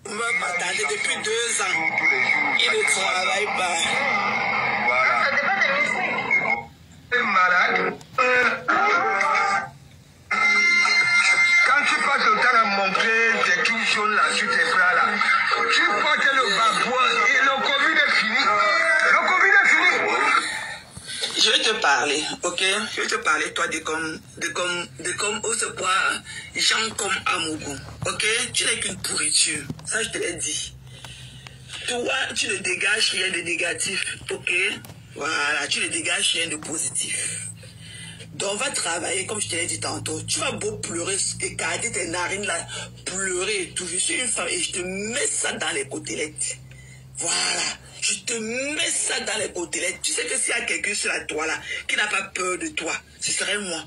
On va m'attendre depuis 2 ans. Il ne travaille pas. Voilà. Ça dépend des musiques. Tu es malade. Quand tu passes le temps à montrer tes tout jaunes là sur tes bras là, tu crois que le babouin et le Covid est fini. Le Covid est fini. Je vais te parler, ok? Je vais te parler, toi, de comme au secours, gens comme Amougou, ok? Tu n'es qu'une pourriture, ça je te l'ai dit. Toi, tu ne dégages rien de négatif, ok? Voilà, tu ne dégages rien de positif. Donc, on va travailler, comme je te l'ai dit tantôt. Tu vas beau pleurer, écarter tes narines là, pleurer et tout. Je suis une femme et je te mets ça dans les côtelettes. Voilà. Je te mets ça dans les côtelettes. Tu sais que s'il y a quelqu'un sur la toile là, qui n'a pas peur de toi, ce serait moi.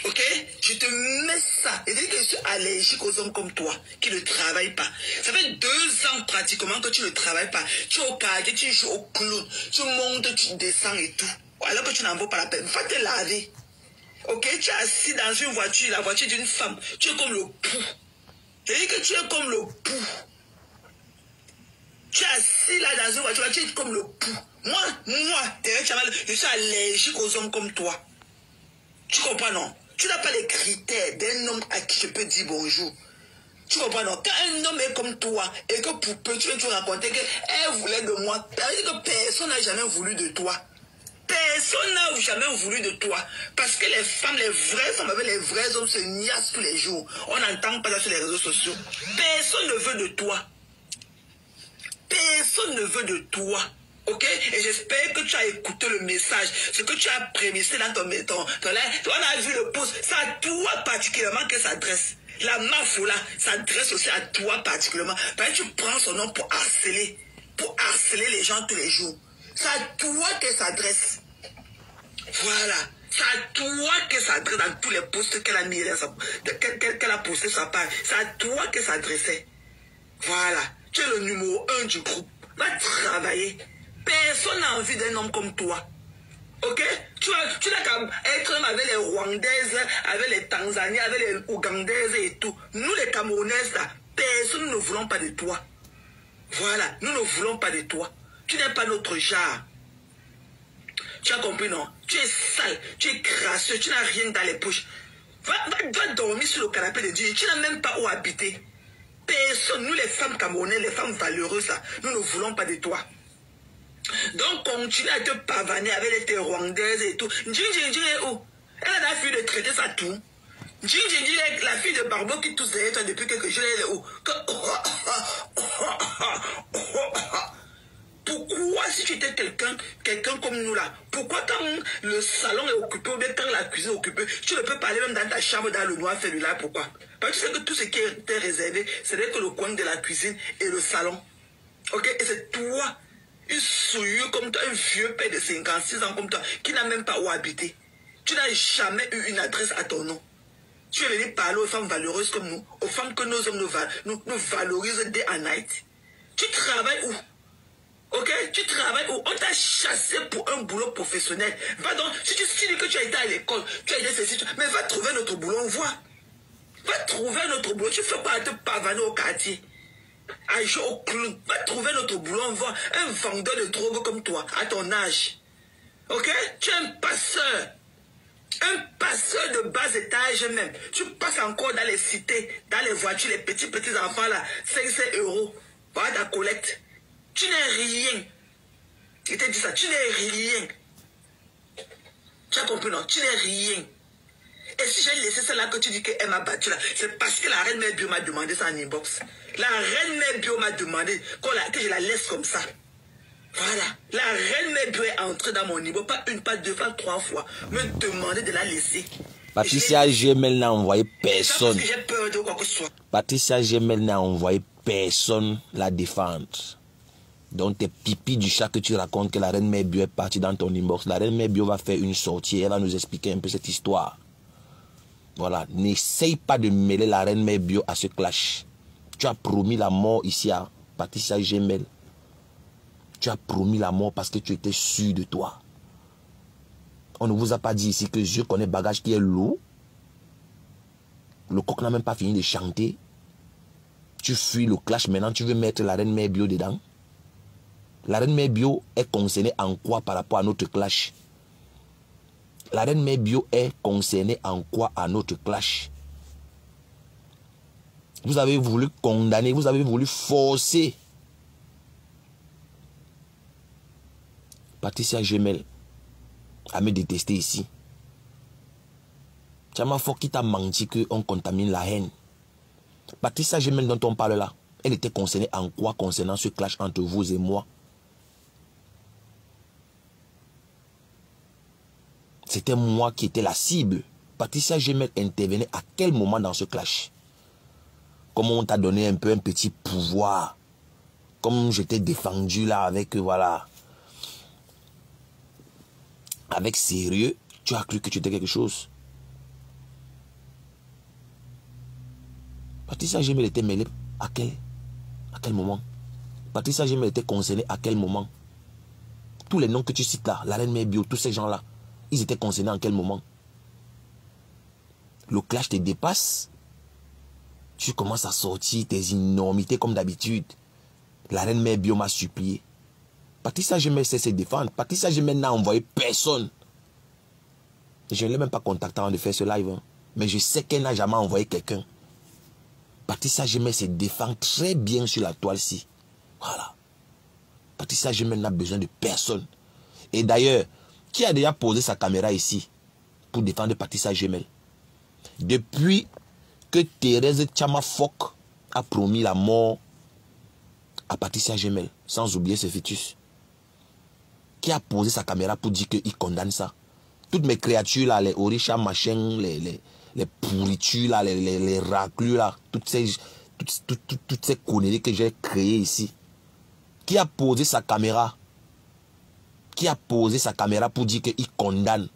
Ok? Je te mets ça. Et dire que je suis allergique aux hommes comme toi, qui ne travaillent pas. Ça fait 2 ans pratiquement que tu ne travailles pas. Tu es au quartier, tu joues au clown, tu montes, tu descends et tout. Alors que tu n'en vaux pas la peine. Va te laver. Ok? Tu es assis dans une voiture, la voiture d'une femme. Tu es comme le pou. Je dis que tu es comme le pou. Tu es assis là dans une voiture, tu es comme le pou. Moi, je suis allergique aux hommes comme toi. Tu comprends, non? Tu n'as pas les critères d'un homme à qui je peux dire bonjour. Tu comprends, non? Quand un homme est comme toi et que pour peu, tu viens te raconter qu'elle voulait de moi, ça veut dire que personne n'a jamais voulu de toi. Personne n'a jamais voulu de toi. Parce que les femmes, les vraies femmes avec les vrais hommes se niassent tous les jours. On n'entend pas ça sur les réseaux sociaux. Personne ne veut de toi. Personne ne veut de toi. Ok? Et j'espère que tu as écouté le message. Ce que tu as prémissé dans ton live. On a vu le post. C'est à toi particulièrement qu'elle s'adresse. La mafia là s'adresse aussi à toi particulièrement. Parce que tu prends son nom pour harceler les gens tous les jours. C'est à toi qu'elle s'adresse. Voilà. C'est à toi qu'elle s'adresse dans tous les posts qu'elle a mis, qu'elle a posté sur sa page. C'est à toi qu'elle s'adressait. Voilà. Tu es le numéro 1 du groupe. Va travailler. Personne n'a envie d'un homme comme toi. Ok? Tu n'as qu'à être avec les Rwandaises, avec les Tanzaniens, avec les Ougandaises et tout. Nous, les Camerounaises, là, personne ne voulons pas de toi. Voilà. Nous ne voulons pas de toi. Tu n'es pas notre genre. Tu as compris, non? Tu es sale, tu es crasseux, tu n'as rien dans les poches. Va dormir sur le canapé de Dieu. Tu n'as même pas où habiter. Personne, nous les femmes camerounaises, les femmes valeureuses, là, nous ne voulons pas de toi. Donc, continue à te pavaner avec les Rwandaises et tout. Njinjinji est où? Elle a la fille de traiter sa toux. Njinjinji est la fille de Barbeau qui tousse derrière toi depuis quelques jours. Elle est où? Pourquoi, si tu étais quelqu'un comme nous là, pourquoi quand le salon est occupé ou bien quand la cuisine est occupée, tu ne peux pas aller même dans ta chambre dans le noir faire du là, pourquoi? Parce que tu sais que tout ce qui était réservé, c'est que le coin de la cuisine et le salon. Ok? Et c'est toi, une souillure comme toi, un vieux père de 56 ans comme toi, qui n'a même pas où habiter. Tu n'as jamais eu une adresse à ton nom. Tu es venu parler aux femmes valeureuses comme nous, aux femmes que nos hommes nous valorisent day and night. Tu travailles où? Ok, tu travailles où? On t'a chassé pour un boulot professionnel. Va donc, si tu dis que tu as été à l'école, tu as été ceci, mais va trouver notre boulot, on voit. Va trouver notre boulot. Tu fais pas à te pavaner au quartier, à jouer au clown. Va trouver notre boulot, on voit. Un vendeur de drogue comme toi, à ton âge. Ok, tu es un passeur. Un passeur de bas étage même. Tu passes encore dans les cités, dans les voitures, les petits enfants là, 500 €. Voilà ta collecte. Tu n'es rien. Je t'ai dit ça, tu n'es rien. Tu as compris, non? Tu n'es rien. Et si j'ai laissé celle-là que tu dis qu'elle m'a battu là, c'est parce que la reine mère bio m'a demandé ça en inbox. La reine mère bio m'a demandé que je la laisse comme ça. Voilà. La reine mère bio est entrée dans mon niveau, pas une, pas deux, pas 3 fois. Me demander de la laisser. Patricia Gemel n'a envoyé personne. Parce que j'ai peur de quoi que ce soit. Patricia Gemel n'a envoyé personne la défendre. Donc tes pipis du chat que tu racontes que la reine mère bio est partie dans ton inbox. La reine mère bio va faire une sortie. Elle va nous expliquer un peu cette histoire. Voilà. N'essaye pas de mêler la reine mère bio à ce clash. Tu as promis la mort ici à Patricia Gemel. Tu as promis la mort parce que tu étais sûr de toi. On ne vous a pas dit ici que je connais bagage qui est lourd. Le coq n'a même pas fini de chanter. Tu fuis le clash, maintenant tu veux mettre la reine mère bio dedans. La reine mère bio est concernée en quoi par rapport à notre clash? La reine mère bio est concernée en quoi à notre clash? Vous avez voulu condamner, vous avez voulu forcer Patricia Gemel à me détester ici. Chama Fock qui t'a menti qu'on contamine la haine. Patricia Gemel dont on parle là, elle était concernée en quoi concernant ce clash entre vous et moi? C'était moi qui étais la cible. Patricia Gemel intervenait à quel moment dans ce clash? Comme on t'a donné un peu un petit pouvoir. Comme je t'ai défendu là avec, voilà, avec sérieux, tu as cru que tu étais quelque chose. Patricia Gemel était mêlée à quel moment? Patricia Gemel était concernée à quel moment? Tous les noms que tu cites là, la reine mère bio, tous ces gens-là, ils étaient concernés en quel moment? Le clash te dépasse. Tu commences à sortir tes énormités comme d'habitude. La reine mère bio m'a supplié. Patricia Gemel sait se défendre. Patricia Gemel n'a envoyé personne. Je ne l'ai même pas contacté avant de faire ce live. Hein. Mais je sais qu'elle n'a jamais envoyé quelqu'un. Patricia Gemel se défend très bien sur la toile-ci. Voilà. Patricia Gemel n'a besoin de personne. Et d'ailleurs, qui a déjà posé sa caméra ici pour défendre Patricia Gemel? Depuis que Thérèse Chama Fock a promis la mort à Patricia Gemel, sans oublier ce fœtus, qui a posé sa caméra pour dire qu'il condamne ça? Toutes mes créatures là, les orichas machin, les pourritures là, les raclus là, toutes ces conneries que j'ai créées ici. Qui a posé sa caméra? Qui a posé sa caméra pour dire qu'il condamne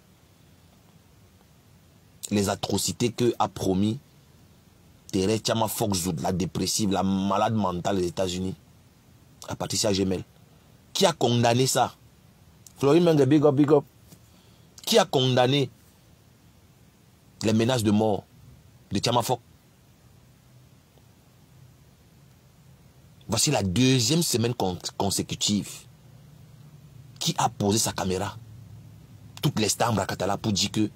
les atrocités que a promis Thérèse Chama Fock Zoud, la dépressive, la malade mentale des États-Unis, à Patricia Gemel? Qui a condamné ça? Florine Menge, big up, big up. Qui a condamné les menaces de mort de Chama Fock? Voici la deuxième semaine consécutive. Qui a posé sa caméra? Toutes les stars Rakatala pour dire que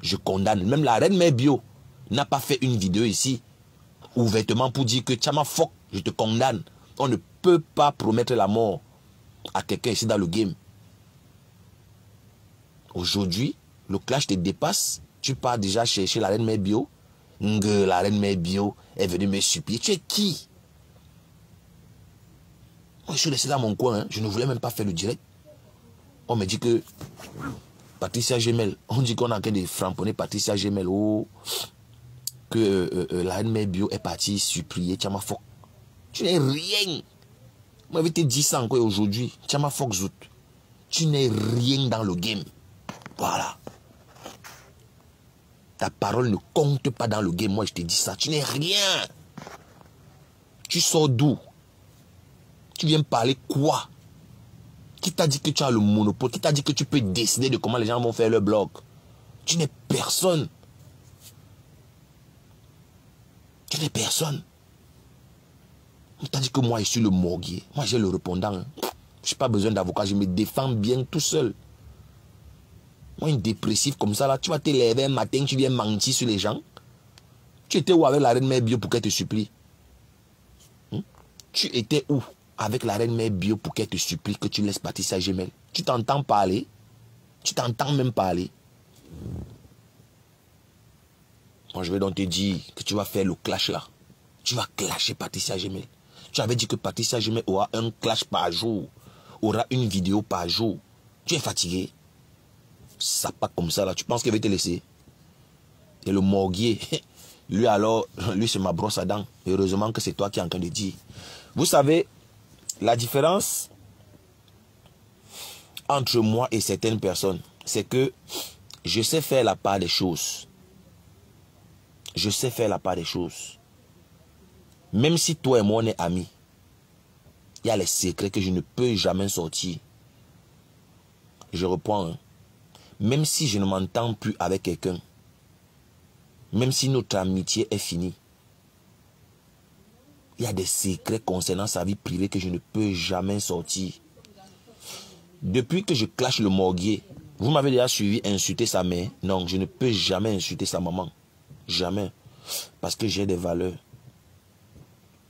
je condamne. Même la reine mère bio n'a pas fait une vidéo ici ouvertement pour dire que Chama Fock, je te condamne. On ne peut pas promettre la mort à quelqu'un ici dans le game. Aujourd'hui, le clash te dépasse. Tu pars déjà chercher la reine mère bio. La reine mère bio est venue me supplier. Tu es qui? Moi, je suis laissé dans mon coin. Hein. Je ne voulais même pas faire le direct. On me dit que Patricia Gemel, on dit qu'on a en train de framponner Patricia Gemel. Oh, que la reine mère bio est partie supplier Chama Fock. Tu n'es rien. Moi, je vais te dire ça encore aujourd'hui. Chama Fock Zout. Tu n'es rien dans le game. Voilà. Ta parole ne compte pas dans le game. Moi, je te dis ça. Tu n'es rien. Tu sors d'où? Tu viens parler quoi? Qui t'a dit que tu as le monopole? Qui t'a dit que tu peux décider de comment les gens vont faire leur blog? Tu n'es personne. Tu n'es personne. On t'a dit que moi, je suis le morguier. Moi, j'ai le répondant. Hein. Je n'ai pas besoin d'avocat. Je me défends bien tout seul. Moi, une dépressive comme ça, là, tu vas te lever un matin, tu viens mentir sur les gens. Tu étais où avec la reine mère bio pour qu'elle te supplie? Tu étais où avec la reine mère bio pour qu'elle te supplie que tu laisses Patricia Gemel? Tu t'entends parler? Tu t'entends même parler? Moi, je vais donc te dire que tu vas faire le clash là. Tu vas clasher Patricia Gemel. Tu avais dit que Patricia Gemel aura un clash par jour. Aura une vidéo par jour. Tu es fatigué? Ça pas comme ça là. Tu penses qu'elle va te laisser? Et le morguier, lui alors, lui c'est ma brosse à dents. Heureusement que c'est toi qui es en train de dire. Vous savez, la différence entre moi et certaines personnes, c'est que je sais faire la part des choses. Je sais faire la part des choses. Même si toi et moi on est amis, il y a les secrets que je ne peux jamais sortir. Je reprends. Hein. Même si je ne m'entends plus avec quelqu'un, même si notre amitié est finie, Il y a des secrets concernant sa vie privée que je ne peux jamais sortir. Depuis que je clash le Morguier, vous m'avez déjà suivi insulter sa mère. Non, je ne peux jamais insulter sa maman. Jamais. Parce que j'ai des valeurs.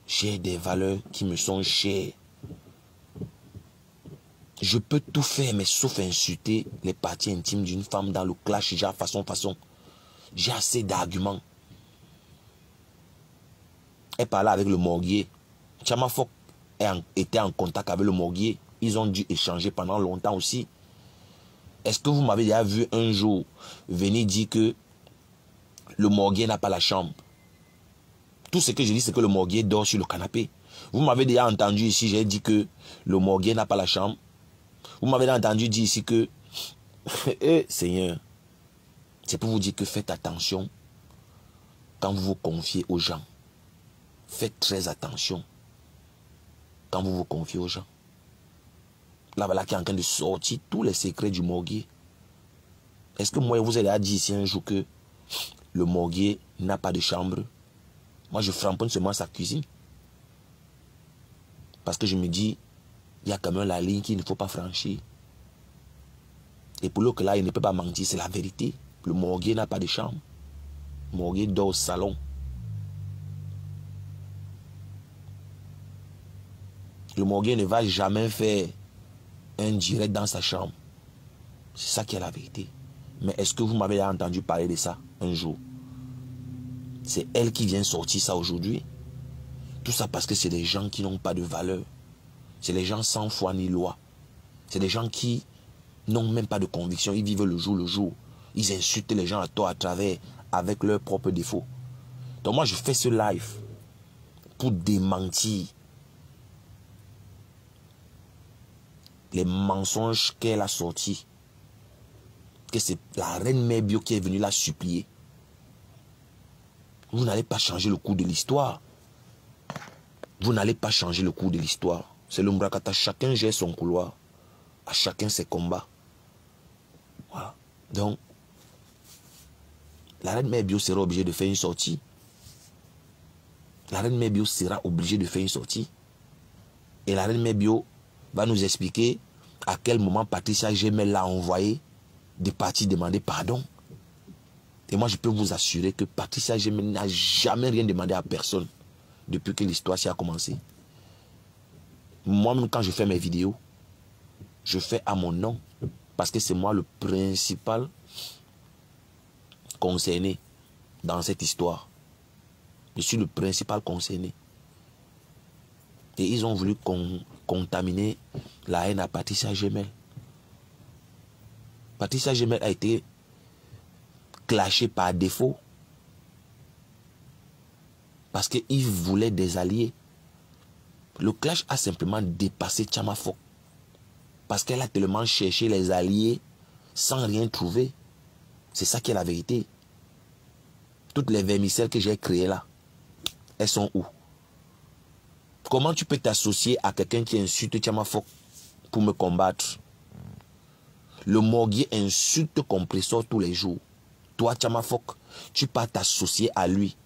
J'ai des valeurs qui me sont chères. Je peux tout faire, mais sauf insulter les parties intimes d'une femme dans le clash, déjà façon. J'ai assez d'arguments. Elle parlait avec le Morguier. Tchama Fok était en contact avec le Morguier. Ils ont dû échanger pendant longtemps aussi. Est-ce que vous m'avez déjà vu un jour venir dire que le Morguier n'a pas la chambre? Tout ce que je dis, c'est que le Morguier dort sur le canapé. Vous m'avez déjà entendu ici, j'ai dit que le Morguier n'a pas la chambre. Vous m'avez entendu dire ici que... Seigneur, c'est pour vous dire que faites attention quand vous vous confiez aux gens. Faites très attention quand vous vous confiez aux gens. Là, voilà qui est en train de sortir tous les secrets du Morguier. Est-ce que moi, vous avez dit ici un jour que le Morguier n'a pas de chambre? Moi, je framponne seulement sa cuisine. Parce que je me dis, il y a quand même la ligne qu'il ne faut pas franchir. Et pour l'autre, là, il ne peut pas mentir, c'est la vérité. Le Morguier n'a pas de chambre. Le Morguier dort au salon. Le Morguier ne va jamais faire un direct dans sa chambre. C'est ça qui est la vérité. Mais est-ce que vous m'avez entendu parler de ça un jour? C'est elle qui vient sortir ça aujourd'hui. Tout ça parce que c'est des gens qui n'ont pas de valeur. C'est des gens sans foi ni loi. C'est des gens qui n'ont même pas de conviction. Ils vivent le jour le jour. Ils insultent les gens à tort, à travers, avec leurs propres défauts. Donc moi, je fais ce live pour démentir les mensonges qu'elle a sortis. Que c'est la reine Mère Bio qui est venue la supplier. Vous n'allez pas changer le cours de l'histoire. Vous n'allez pas changer le cours de l'histoire. C'est le Mbrakata. Chacun gère son couloir. À chacun ses combats. Voilà. Donc, la reine Mère Bio sera obligée de faire une sortie. La reine Mère Bio sera obligée de faire une sortie. Et la reine Mère Bio va nous expliquer à quel moment Patricia Gemel l'a envoyé de partir demander pardon. Et moi, je peux vous assurer que Patricia Gemel n'a jamais rien demandé à personne depuis que l'histoire s'y a commencé. Moi-même, quand je fais mes vidéos, je fais à mon nom. Parce que c'est moi le principal concerné dans cette histoire. Je suis le principal concerné. Et ils ont voulu contaminer la haine à Patricia Gemel. Patricia Gemel a été clashée par défaut. Parce qu'ils voulaient des alliés. Le clash a simplement dépassé Tchama Fok. Parce qu'elle a tellement cherché les alliés sans rien trouver. C'est ça qui est la vérité. Toutes les vermicelles que j'ai créées là, elles sont où? Comment tu peux t'associer à quelqu'un qui insulte Tchama Fok pour me combattre? Le Morguier insulte Compressor tous les jours. Toi, Tchama Fok, tu peux t'associer à lui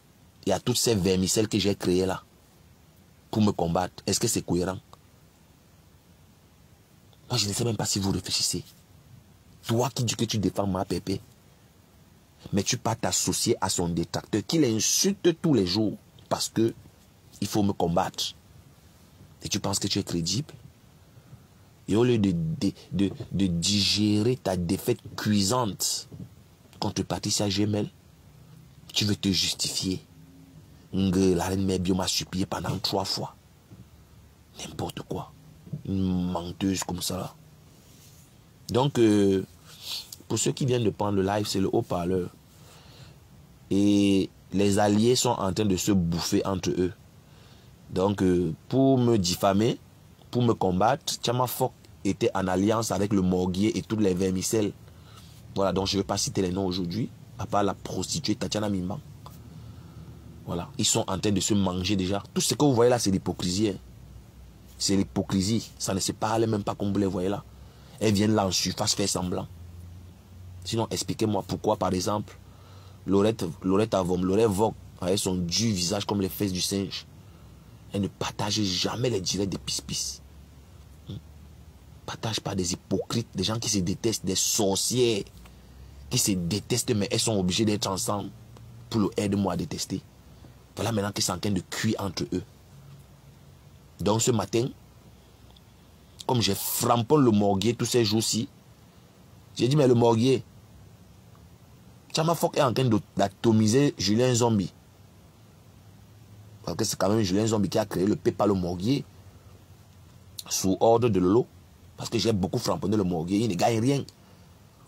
et à toutes ces vermicelles que j'ai créées là pour me combattre. Est-ce que c'est cohérent? Moi, je ne sais même pas si vous réfléchissez. Toi qui dis que tu défends ma pépé, mais tu peux t'associer à son détracteur qui l'insulte tous les jours parce que il faut me combattre. Et tu penses que tu es crédible? Et au lieu de digérer ta défaite cuisante contre Patricia Gemel, tu veux te justifier. La reine Mère Bio m'a supplié pendant 3 fois. N'importe quoi. Une menteuse comme ça là. Donc, pour ceux qui viennent de prendre le live, c'est le haut-parleur. Et les alliés sont en train de se bouffer entre eux. Donc, pour me diffamer, pour me combattre, Tchama Fok était en alliance avec le Morguier et toutes les vermicelles. Voilà, donc je ne vais pas citer les noms aujourd'hui, à part la prostituée Tatiana Mimban. Voilà, ils sont en train de se manger déjà. Tout ce que vous voyez là, c'est l'hypocrisie. Hein. C'est l'hypocrisie. Ça ne se parle même pas comme vous les voyez là. Elles viennent là en surface faire semblant. Sinon, expliquez-moi pourquoi, par exemple, Lorette Avom, Lorette Vogue, avec son du visage comme les fesses du singe. Et ne partagez jamais les directs des pis-pis. Partage pas des hypocrites, des gens qui se détestent, des sorcières qui se détestent, mais elles sont obligées d'être ensemble pour le aide-moi à détester. Voilà maintenant qu'ils sont en train de cuire entre eux. Donc ce matin, comme j'ai frappé le Morguier tous ces jours-ci, j'ai dit, mais le Morguier, Tchama Fok est en train d'atomiser Julien Zombie. Parce que c'est quand même Julien Zombie qui a créé le PayPal au Morguier sous ordre de Lolo. Parce que j'ai beaucoup framponné le Morguier, il ne gagne rien.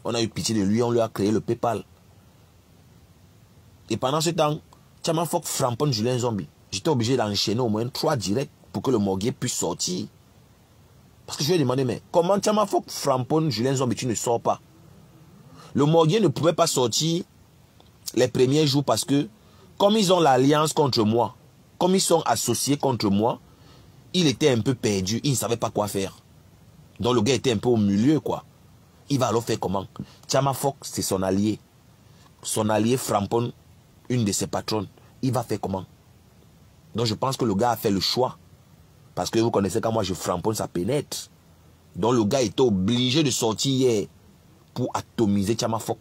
On a eu pitié de lui, on lui a créé le PayPal. Et pendant ce temps, Tchama Fok framponne Julien Zombie. J'étais obligé d'enchaîner au moins 3 directs pour que le Morguier puisse sortir. Parce que je lui ai demandé, mais comment Tchama Fok framponne Julien Zombie, tu ne sors pas? Le Morguier ne pouvait pas sortir les premiers jours parce que, comme ils ont l'alliance contre moi, comme ils sont associés contre moi, il était un peu perdu, il ne savait pas quoi faire. Donc le gars était un peu au milieu, quoi. Il va alors faire comment? Tchama Fok, c'est son allié. Son allié framponne une de ses patronnes. Il va faire comment? Donc je pense que le gars a fait le choix. Parce que vous connaissez quand moi je framponne, ça pénètre. Donc le gars était obligé de sortir hier pour atomiser Tchama Fok.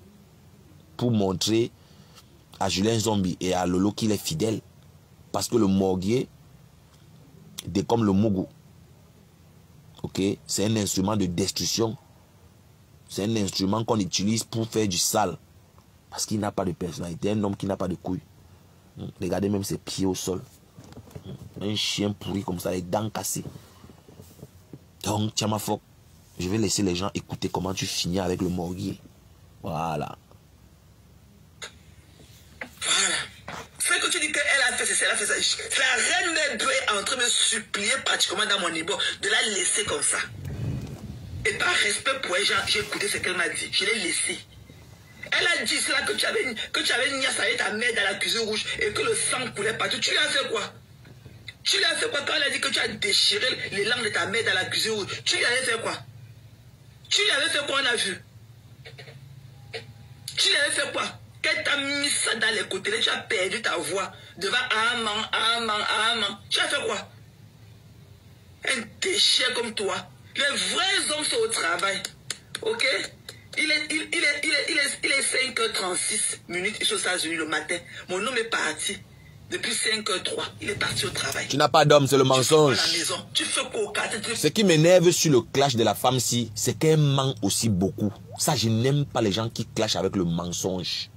Pour montrer à Julien Zombie et à Lolo qu'il est fidèle. Parce que le Morguier, comme le Mougou, ok, c'est un instrument de destruction. C'est un instrument qu'on utilise pour faire du sale. Parce qu'il n'a pas de personnalité. Un homme qui n'a pas de couilles. Regardez même ses pieds au sol. Un chien pourri comme ça, les dents cassées. Donc, Tchama Fok, je vais laisser les gens écouter comment tu finis avec le Morguier. Voilà. Voilà. Ce que tu dis qu'elle a fait, c'est elle a fait ça. La reine mère est en train de me supplier pratiquement dans mon niveau de la laisser comme ça. Et par respect pour elle, j'ai écouté ce qu'elle m'a dit. Je l'ai laissée. Elle a dit cela que tu avais niasse avec ta mère dans la cuisine rouge et que le sang coulait partout. Tu lui as fait quoi? Tu lui as fait quoi quand elle a dit que tu as déchiré les langues de ta mère dans la cuisine rouge? Tu lui avais fait quoi? Tu lui avais fait quoi, on a vu? Tu lui avais fait quoi? Qu'elle t'a mis ça dans les côtés, tu as perdu ta voix devant Aman. Tu as fait quoi? Un déchet comme toi. Les vrais hommes sont au travail. Ok? Il est 5h36 minutes aux États-Unis le matin. Mon homme est parti. Depuis 5h03, il est parti au travail. Tu n'as pas d'homme, c'est le mensonge. Tu fais quoi? Ce qui m'énerve sur le clash de la femme-ci, c'est qu'elle ment aussi beaucoup. Ça, je n'aime pas les gens qui clashent avec le mensonge.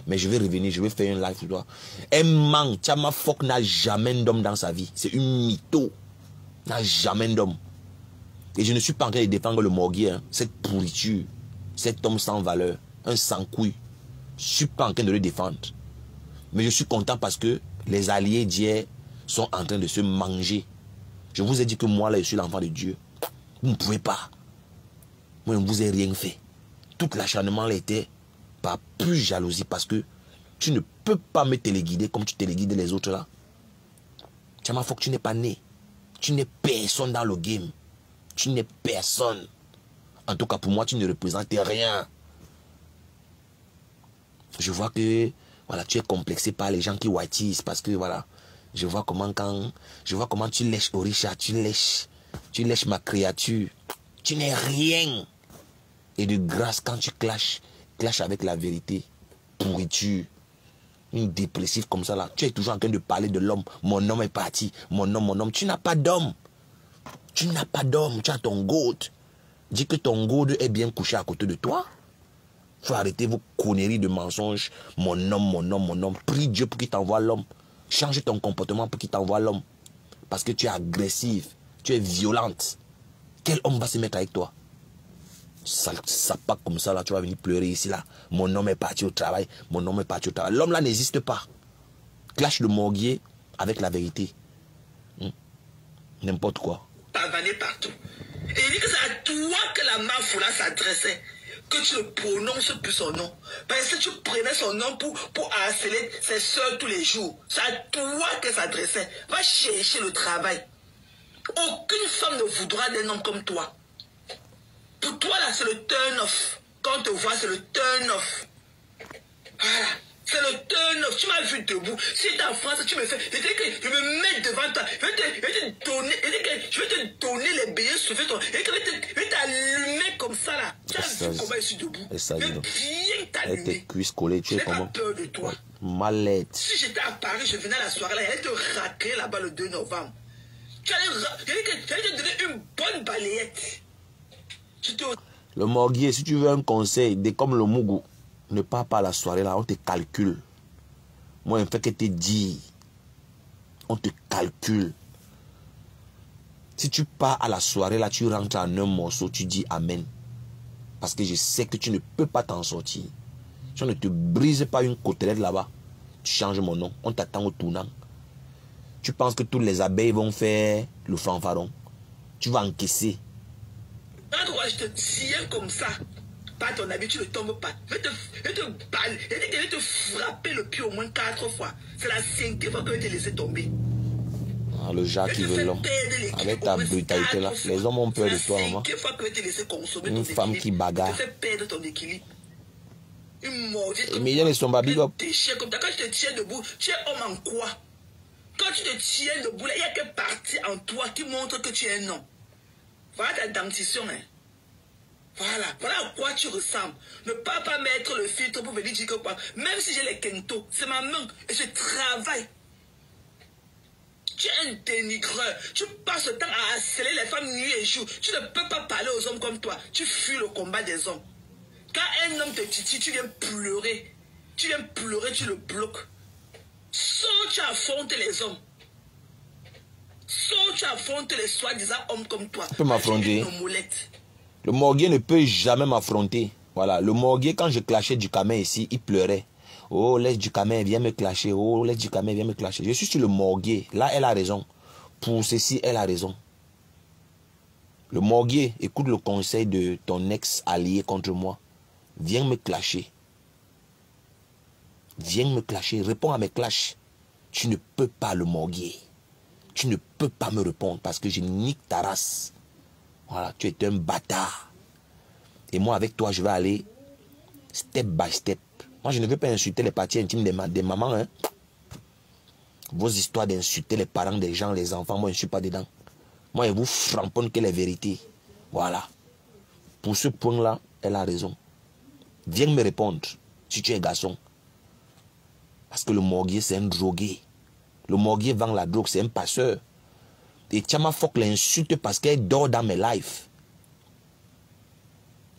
Mais je vais revenir, je vais faire un live sur toi. Elle ment. Tchama Fok n'a jamais d'homme dans sa vie. C'est une mytho. N'a jamais d'homme. Et je ne suis pas en train de défendre le Morguier. Hein. Cette pourriture. Cet homme sans valeur. Un sans-couille. Je ne suis pas en train de le défendre. Mais je suis content parce que les alliés d'hier sont en train de se manger. Je vous ai dit que moi, là, je suis l'enfant de Dieu. Vous ne pouvez pas. Moi, je ne vous ai rien fait. Tout l'acharnement là était par plus jalousie parce que tu ne peux pas me téléguider comme tu téléguides les autres là. Tchama Fok, tu n'es pas né. Tu n'es personne dans le game. Tu n'es personne. En tout cas, pour moi, tu ne représentes rien. Je vois que voilà, tu es complexé par les gens qui whiteisent parce que voilà, je vois comment tu lèches Orisha, tu lèches ma créature. Tu n'es rien. Et de grâce, quand tu clashes avec la vérité, pourriture, une dépressive comme ça là, tu es toujours en train de parler de l'homme. Mon homme est parti, mon homme. Tu n'as pas d'homme. Tu n'as pas d'homme, tu as ton goat. Dis que ton goat est bien couché à côté de toi. Il faut arrêter vos conneries de mensonges. Mon homme. Prie Dieu pour qu'il t'envoie l'homme. Change ton comportement pour qu'il t'envoie l'homme. Parce que tu es agressive, tu es violente. Quel homme va se mettre avec toi? Ça pas comme ça là, tu vas venir pleurer ici là. Mon homme est parti au travail. L'homme là n'existe pas. Clash le Morguier avec la vérité. N'importe quoi. Pavané partout. Et il dit que c'est à toi que la Mafoula s'adressait. Que tu ne prononces plus son nom. Parce que tu prenais son nom pour harceler ses soeurs tous les jours. C'est à toi qu'elle s'adressait. Va chercher le travail. Aucune femme ne voudra d'un homme comme toi. Pour toi là, c'est le turn off. Quand on te voit, c'est le turn off. Voilà. C'est le turn off. tu m'as vu debout. Si tu es en France, tu me fais. Je dis que je me mets devant toi. Je vais te donner les billets sur toi. Et que je vais t'allumer comme ça là. Tu as vu comment je suis debout. Je vais bien t'allumer. Tes cuisses collées, tu es comment? Je n'ai pas peur de toi. Malette. Si j'étais à Paris, je venais à la soirée là, elle te raquer là-bas le 2 novembre. Tu allais te donner une bonne balayette. Le Morguier, si tu veux un conseil, dès comme le Mougou, ne pars pas à la soirée là, on te calcule. Moi, il me fait que te dire. On te calcule. Si tu pars à la soirée là, tu rentres en un morceau, tu dis Amen. Parce que je sais que tu ne peux pas t'en sortir. Si on ne te brise pas une côtelette là-bas, tu changes mon nom. On t'attend au tournant. Tu penses que tous les abeilles vont faire le fanfaron. Tu vas encaisser. Quand je te tiens comme ça, pas ton habit, tu ne tombes pas. Je vais te frapper le pied au moins 4 fois. C'est la 5e fois que je vais te laisser tomber. Ah, le Jacques qui veut l'homme. Avec ta brutalité là, les hommes ont peur de toi, maman. Une femme qui bagarre. Je te fais perdre ton équilibre. Une maudite. Et Mylène et son baby Quand je te tiens debout, tu es homme en quoi? Quand tu te tiens debout, il n'y a que partie en toi qui montre que tu es un homme. Voilà ta dentition, hein. Voilà à quoi tu ressembles. Ne pas mettre le filtre pour venir dire que quoi. Même si j'ai les kento, c'est ma main et je travaille. Tu es un dénigreur. Tu passes le temps à harceler les femmes nuit et jour. Tu ne peux pas parler aux hommes comme toi. Tu fuis le combat des hommes. Quand un homme te titille, tu viens pleurer. Tu le bloques. Sauf tu affrontes les hommes. Sauf tu affrontes les soi-disant hommes comme toi. Tu peux m'affronter. Le Morguier ne peut jamais m'affronter. Voilà, le Morguier, quand je clashais du Camet ici, il pleurait. Oh, laisse du Camet, viens me clasher. Oh, laisse du Camet, viens me clasher. Je suis sur le Morguier. Là, elle a raison. Pour ceci, elle a raison. Le Morguier, écoute le conseil de ton ex-allié contre moi. Viens me clasher. Viens me clasher. Réponds à mes clashs. Tu ne peux pas, le Morguier. Tu ne peux pas me répondre parce que je nique ta race. Voilà, tu es un bâtard. Et moi, avec toi, je vais aller step by step. Moi, je ne veux pas insulter les parties intimes des mamans. Hein. Vos histoires d'insulter les parents des gens, les enfants, moi, je ne suis pas dedans. Moi, je vous framponne que les vérités. Voilà. Pour ce point-là, elle a raison. Viens me répondre, si tu es garçon. Parce que le Morguier, c'est un drogué. Le Morguier vend la drogue, c'est un passeur. Et Tchama Fok l'insulte parce qu'elle dort dans mes lives.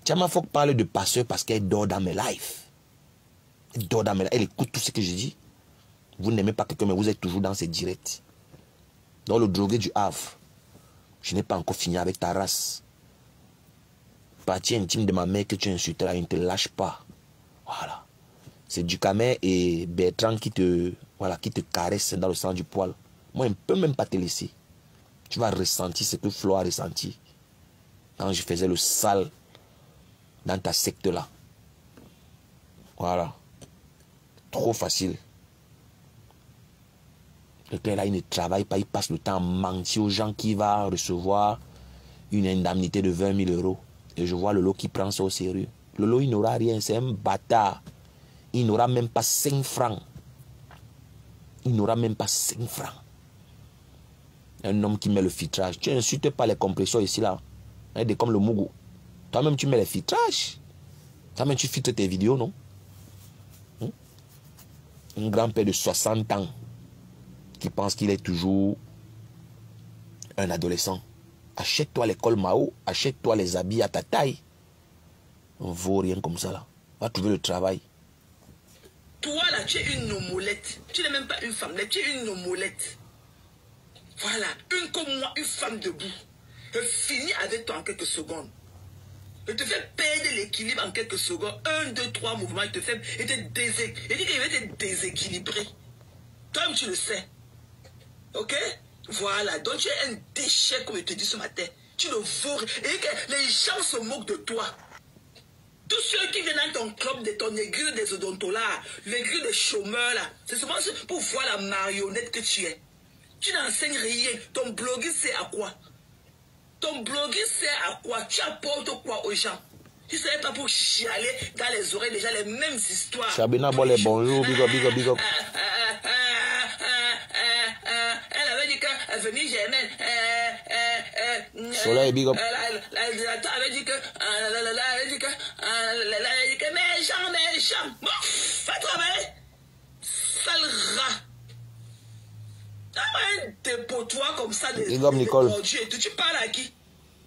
Tchama Fok parle de passeur parce qu'elle dort dans mes lives. Elle dort dans mes lives. Elle écoute tout ce que je dis. Vous n'aimez pas quelqu'un, mais vous êtes toujours dans ses directs. Dans le drogué du Havre. Je n'ai pas encore fini avec ta race. Partie intime de ma mère que tu insultes là, il ne te lâche pas. Voilà. C'est Ducamet et Bertrand qui te caressent dans le sens du poil. Moi, je ne peux même pas te laisser. Tu vas ressentir ce que Flo a ressenti quand je faisais le sale dans ta secte là. Voilà. Trop facile. Quelqu'un là, il ne travaille pas, il passe le temps à mentir aux gens qui va recevoir une indemnité de 20 000 €. Et je vois Lolo qui prend ça au sérieux. Lolo, il n'aura rien, c'est un bâtard. Il n'aura même pas 5 francs. Il n'aura même pas 5 francs. Un homme qui met le filtrage. Tu n'insultes pas les compresseurs ici là. Comme le Mougou. Toi-même tu mets les filtrages. Toi-même tu filtres tes vidéos, non? Un grand-père de 60 ans qui pense qu'il est toujours un adolescent. Achète-toi l'école Mao. Achète-toi les habits à ta taille. On ne vaut rien comme ça là. Va trouver le travail. Toi là, tu es une omolette. Tu n'es même pas une femme, tu es une omolette. Voilà, une comme moi, une femme debout. Je finis avec toi en quelques secondes. Je te fais perdre l'équilibre en quelques secondes. 1, 2, 3 mouvements, je te fais et te déséquilibrer. Toi-même, tu le sais. Ok? Voilà, donc tu es un déchet, comme je te dis ce matin. Tu ne vaux rien. Et que les gens se moquent de toi. Tous ceux qui viennent dans ton club, de ton aiguille des odontolars, l'aiguille des chômeurs, là, c'est seulement pour voir la marionnette que tu es. Tu n'enseignes rien. Ton blogueur sert à quoi? Ton blogueur sert à quoi? Tu apportes quoi aux gens? Si ce n'est pas pour chialer dans les oreilles déjà les mêmes histoires. Chabina Bolé, bonjour, big up, big up, big up. Elle avait dit qu'elle venait Germaine. Soleil, big up. La avait dit que méchant. Bon, va travailler. Sale rat. Un dépotoir comme ça de... Big up, Nicole. Tu parles à qui?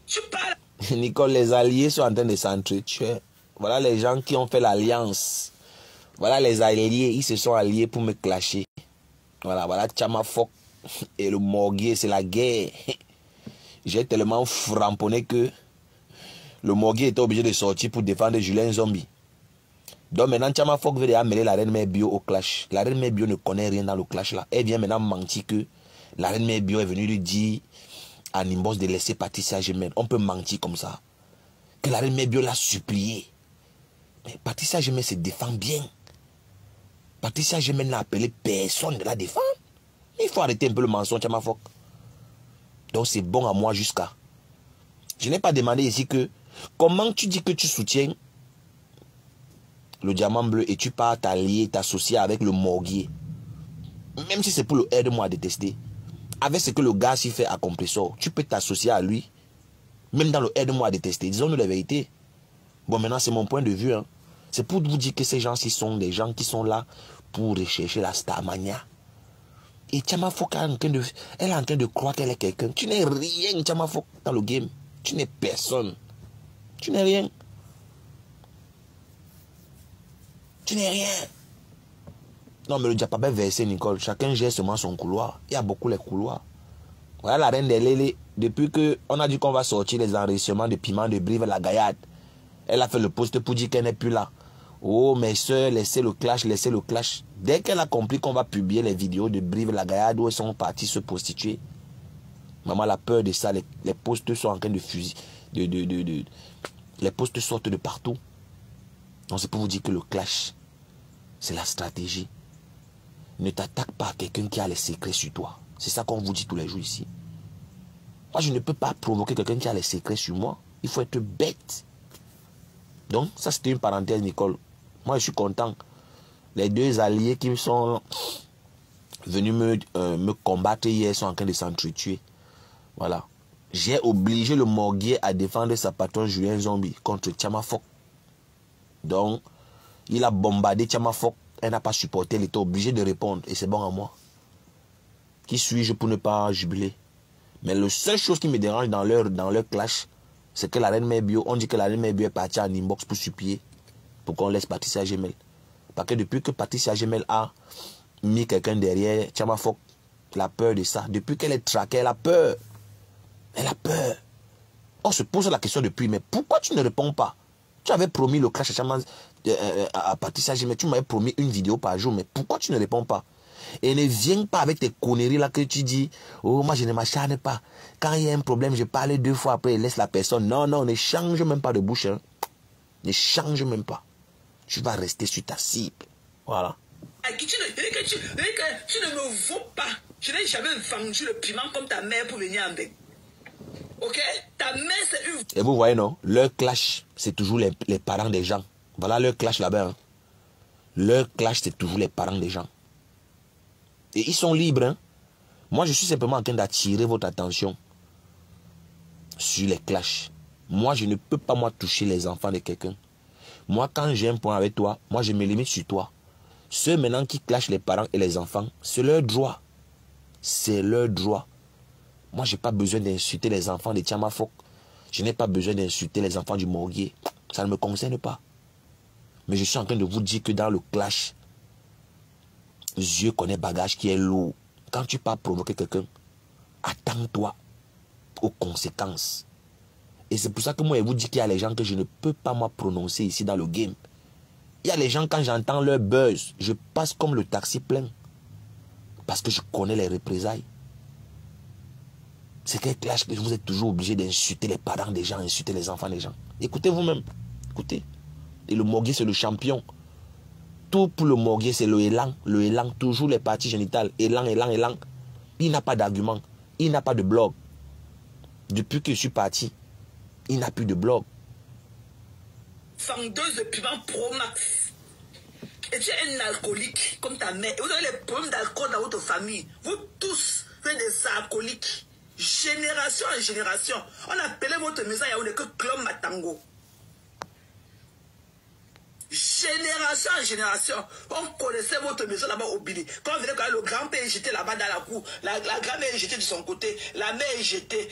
Tu parles... Nicole, les alliés sont en train de s'entretuer. Voilà les gens qui ont fait l'alliance. Voilà les alliés, ils se sont alliés pour me clasher. Voilà Tchamafok et le Morguier, c'est la guerre. J'ai tellement framponné que le Morguier était obligé de sortir pour défendre Julien Zombie. Donc maintenant, Tchamafok veut amener la reine mère bio au clash. La reine mère bio ne connaît rien dans le clash là. Elle vient maintenant mentir que la reine mère bio est venue lui dire à Nimbos de laisser Patricia Gemel. On peut mentir comme ça. Que la reine mère bio l'a supplié. Mais Patricia Gemel se défend bien. Patricia Gemel n'a appelé personne de la défendre. Il faut arrêter un peu le mensonge, Tchamafok. Donc c'est bon à moi jusqu'à. Je n'ai pas demandé ici que comment tu dis que tu soutiens le diamant bleu et tu pars t'allier, t'associer avec le Morguier. Même si c'est pour le aide-moi à détester. Avec ce que le gars s'y fait à compressor, tu peux t'associer à lui. Même dans le aide-moi à détester. Disons-nous la vérité. Bon, maintenant c'est mon point de vue. Hein. C'est pour vous dire que ces gens-ci sont des gens qui sont là pour rechercher la starmania. Et Tchamafok elle est en train de croire qu'elle est quelqu'un. Tu n'es rien, Tchamafok, dans le game. Tu n'es personne. Tu n'es rien. Tu n'es rien. Non, mais le diable est versé, Nicole. Chacun gère seulement son couloir. Il y a beaucoup les couloirs. Voilà la reine des Lélé. Depuis qu'on a dit qu'on va sortir les enregistrements de Piment de Brive, la gaillade. Elle a fait le post pour dire qu'elle n'est plus là. Oh, mes soeurs, laissez le clash, laissez le clash. Dès qu'elle a compris qu'on va publier les vidéos de Brive, la gaillade, où elles sont parties se prostituer. Maman, la peur de ça. Les postes sont en train de fusil. Les postes sortent de partout. Donc c'est pour vous dire que le clash, c'est la stratégie. Ne t'attaque pas à quelqu'un qui a les secrets sur toi. C'est ça qu'on vous dit tous les jours ici. Moi, je ne peux pas provoquer quelqu'un qui a les secrets sur moi. Il faut être bête. Donc, ça c'était une parenthèse, Nicole. Moi, je suis content. Les deux alliés qui sont venus me combattre hier sont en train de s'entretuer. Voilà. J'ai obligé le Morguier à défendre sa patronne Julien Zombie contre Tchamafok. Donc, il a bombardé Tchamafok. Elle n'a pas supporté, elle était obligée de répondre. Et c'est bon à moi. Qui suis-je pour ne pas jubiler? Mais la seule chose qui me dérange dans leur clash, c'est que la reine mère bio, on dit que la reine mère bio est partie en inbox pour supplier. Pour qu'on laisse Patricia Gemel. Parce que depuis que Patricia Gemel a mis quelqu'un derrière, Tchamafok, elle a peur de ça. Depuis qu'elle est traquée, elle a peur. Elle a peur. On se pose la question depuis, mais pourquoi tu ne réponds pas? Tu avais promis le clash à Patricia Gemel, tu m'avais promis une vidéo par jour, mais pourquoi tu ne réponds pas? Et ne viens pas avec tes conneries là que tu dis, oh moi je ne m'acharne pas. Quand il y a un problème, je parle 2 fois après, laisse la personne. Non, non, ne change même pas de bouche. Hein. Ne change même pas. Tu vas rester sur ta cible. Voilà. Tu ne me vaux pas. Je n'ai jamais vendu le piment comme ta mère pour venir avec. Ok? Ta mère c'est une... Et vous voyez non, leur clash, c'est toujours les parents des gens. Voilà leur clash là-bas. Hein. Leur clash, c'est toujours les parents des gens. Et ils sont libres. Hein. Moi, je suis simplement en train d'attirer votre attention sur les clashs. Moi, je ne peux pas moi toucher les enfants de quelqu'un. Moi, quand j'ai un point avec toi, moi, je me limite sur toi. Ceux maintenant qui clashent les parents et les enfants, c'est leur droit. C'est leur droit. Moi, je n'ai pas besoin d'insulter les enfants de Tchamafok. Je n'ai pas besoin d'insulter les enfants du Morguier. Ça ne me concerne pas. Mais je suis en train de vous dire que dans le clash, Dieu connaît bagage qui est lourd. Quand tu pars provoquer quelqu'un, attends-toi aux conséquences. Et c'est pour ça que moi, je vous dis qu'il y a les gens que je ne peux pas moi prononcer ici dans le game. Il y a les gens, quand j'entends leur buzz, je passe comme le taxi plein. Parce que je connais les représailles. C'est quel clash que vous êtes toujours obligé d'insulter les parents des gens, insulter les enfants des gens. Écoutez vous-même. Écoutez. Et le Morguier, c'est le champion. Tout pour le Morguier, c'est le élan. Le élan, toujours les parties génitales. Élan, élan, élan. Il n'a pas d'argument. Il n'a pas de blog. Depuis que je suis parti, il n'a plus de blog. vendeuse de piment Pro Max. Et tu es un alcoolique comme ta mère. Et vous avez les problèmes d'alcool dans votre famille. Vous tous, vous êtes des alcooliques. Génération en génération. On appelait votre maison Yaoundé que Clom Matango. Génération en génération. On connaissait votre maison là-bas au Bili. Quand on venait, quand le grand-père est jeté là-bas dans la cour, la grand-mère est jetée de son côté, la mère est jetée.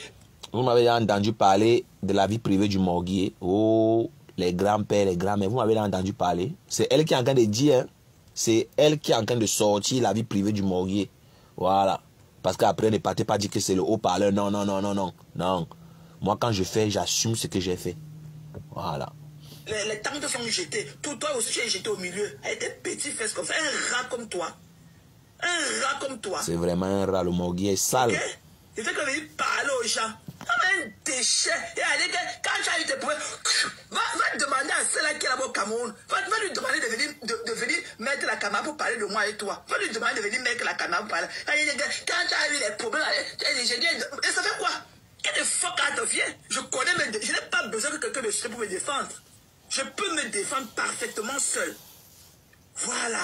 Vous m'avez entendu parler de la vie privée du morguier. Oh, les grands-pères, les grands-mères, vous m'avez entendu parler. C'est elle qui est en train de dire, hein? C'est elle qui est en train de sortir la vie privée du morguier. Voilà. Parce qu'après, ne partez pas dire que c'est le haut-parleur. Non, non, non, non, non. Non. Moi, quand je fais, j'assume ce que j'ai fait. Voilà. Les tantes sont jetées. Toi aussi, tu es jeté au milieu. Avec des petits fesses comme ça. Un rat comme toi. Un rat comme toi. C'est vraiment un rat. Le morguier est sale. Okay? Il fait que venir parler aux gens. Comme un déchet. Et allez, quand tu as eu tes problèmes, va demander à celle-là qui est là-bas au Cameroun. Va lui demander de venir mettre la caméra pour parler de moi et toi. Va lui demander de venir mettre la caméra pour parler. Quand tu as eu les problèmes, et ça fait quoi? Get the fuck out of here. Je n'ai pas besoin que quelqu'un me suive pour me défendre. Je peux me défendre parfaitement seul. Voilà.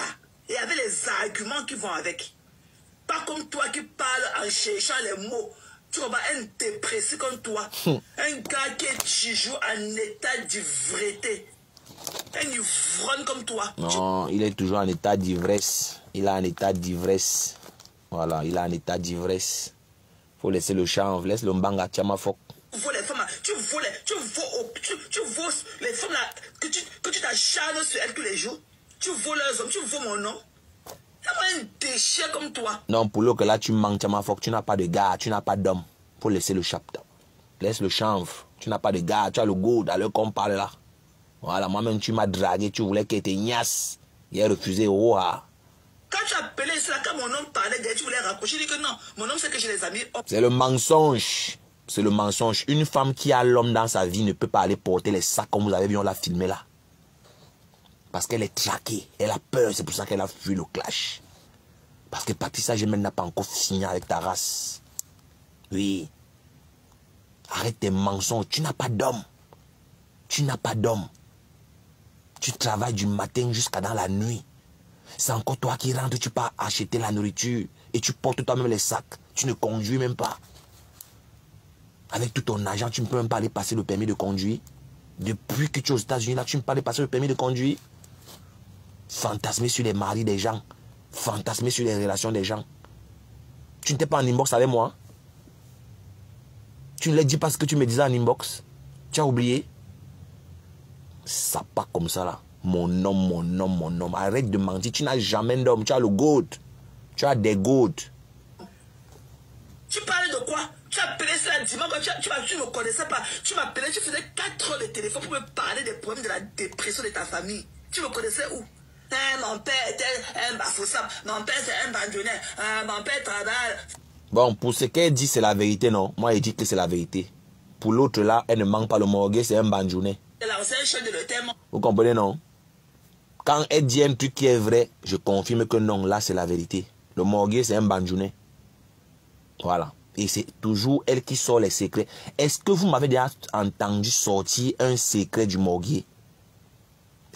Et avec les arguments qui vont avec. Pas comme toi qui parles en cherchant les mots. Tu vois, un dépressif comme toi. Un gars qui joue en état d'ivresse. Un ivrogne comme toi. Non, il est toujours en état d'ivresse. Il est en état d'ivresse. Voilà, il est en état d'ivresse. Faut laisser le chanvre. Laisse le mbanga tchama fok. Tu vaux les femmes, tu vaux les femmes là, que tu t'acharnes sur elles tous les jours. Tu vaux leurs hommes, tu vaux mon nom. Un déchet comme toi. Non, pour l'eau que là tu manques, tu n'as pas de gars, tu n'as pas d'homme. Faut laisser le chapeau. Laisse le chanvre. Tu n'as pas de gars, tu as le goût d'aller comme parle là. Voilà, moi-même tu m'as dragué, tu voulais qu'il te niasse. Il a refusé. Oh, ah. Quand tu appelais cela, quand mon homme parlait, tu voulais rapprocher, dis que non, mon homme c'est que j'ai des amis. C'est le mensonge. C'est le mensonge. Une femme qui a l'homme dans sa vie ne peut pas aller porter les sacs comme vous avez vu, on l'a filmé là. Parce qu'elle est traquée. Elle a peur, c'est pour ça qu'elle a fui le clash. Parce que Patricia Gemel n'a pas encore fini avec ta race. Oui. Arrête tes mensonges. Tu n'as pas d'homme. Tu n'as pas d'homme. Tu travailles du matin jusqu'à dans la nuit. C'est encore toi qui rentres, tu pars acheter la nourriture. Et tu portes toi-même les sacs. Tu ne conduis même pas. Avec tout ton argent, tu ne peux même pas aller passer le permis de conduire. Depuis que tu es aux États-Unis, là, tu ne peux pas aller passer le permis de conduire. Fantasmer sur les maris des gens. Fantasmer sur les relations des gens. Tu n'étais pas en inbox avec moi. Tu ne l'as dit parce que tu me disais en inbox. Tu as oublié. Ça pas comme ça là. Mon homme, mon homme, mon homme. Arrête de mentir. Tu n'as jamais d'homme. Tu as le gold. Tu as des gold. Tu parlais de quoi? Tu appelais cela dimanche, tu ne me connaissais pas. Tu m'appelais, tu faisais 4 heures de téléphone pour me parler des problèmes de la dépression de ta famille. Tu me connaissais où? Mon père était un bafoussam, mon père c'est un bandonnais, mon père travaille. Bon, pour ce qu'elle dit, c'est la vérité, non? Moi, elle dit que c'est la vérité. Pour l'autre là, elle ne manque pas le morgue, c'est un bandonnais. Vous comprenez, non? Quand elle dit un truc qui est vrai, je confirme que non, là c'est la vérité. Le morgue, c'est un bandonnais. Voilà. Et c'est toujours elle qui sort les secrets. Est-ce que vous m'avez déjà entendu sortir un secret du morguier?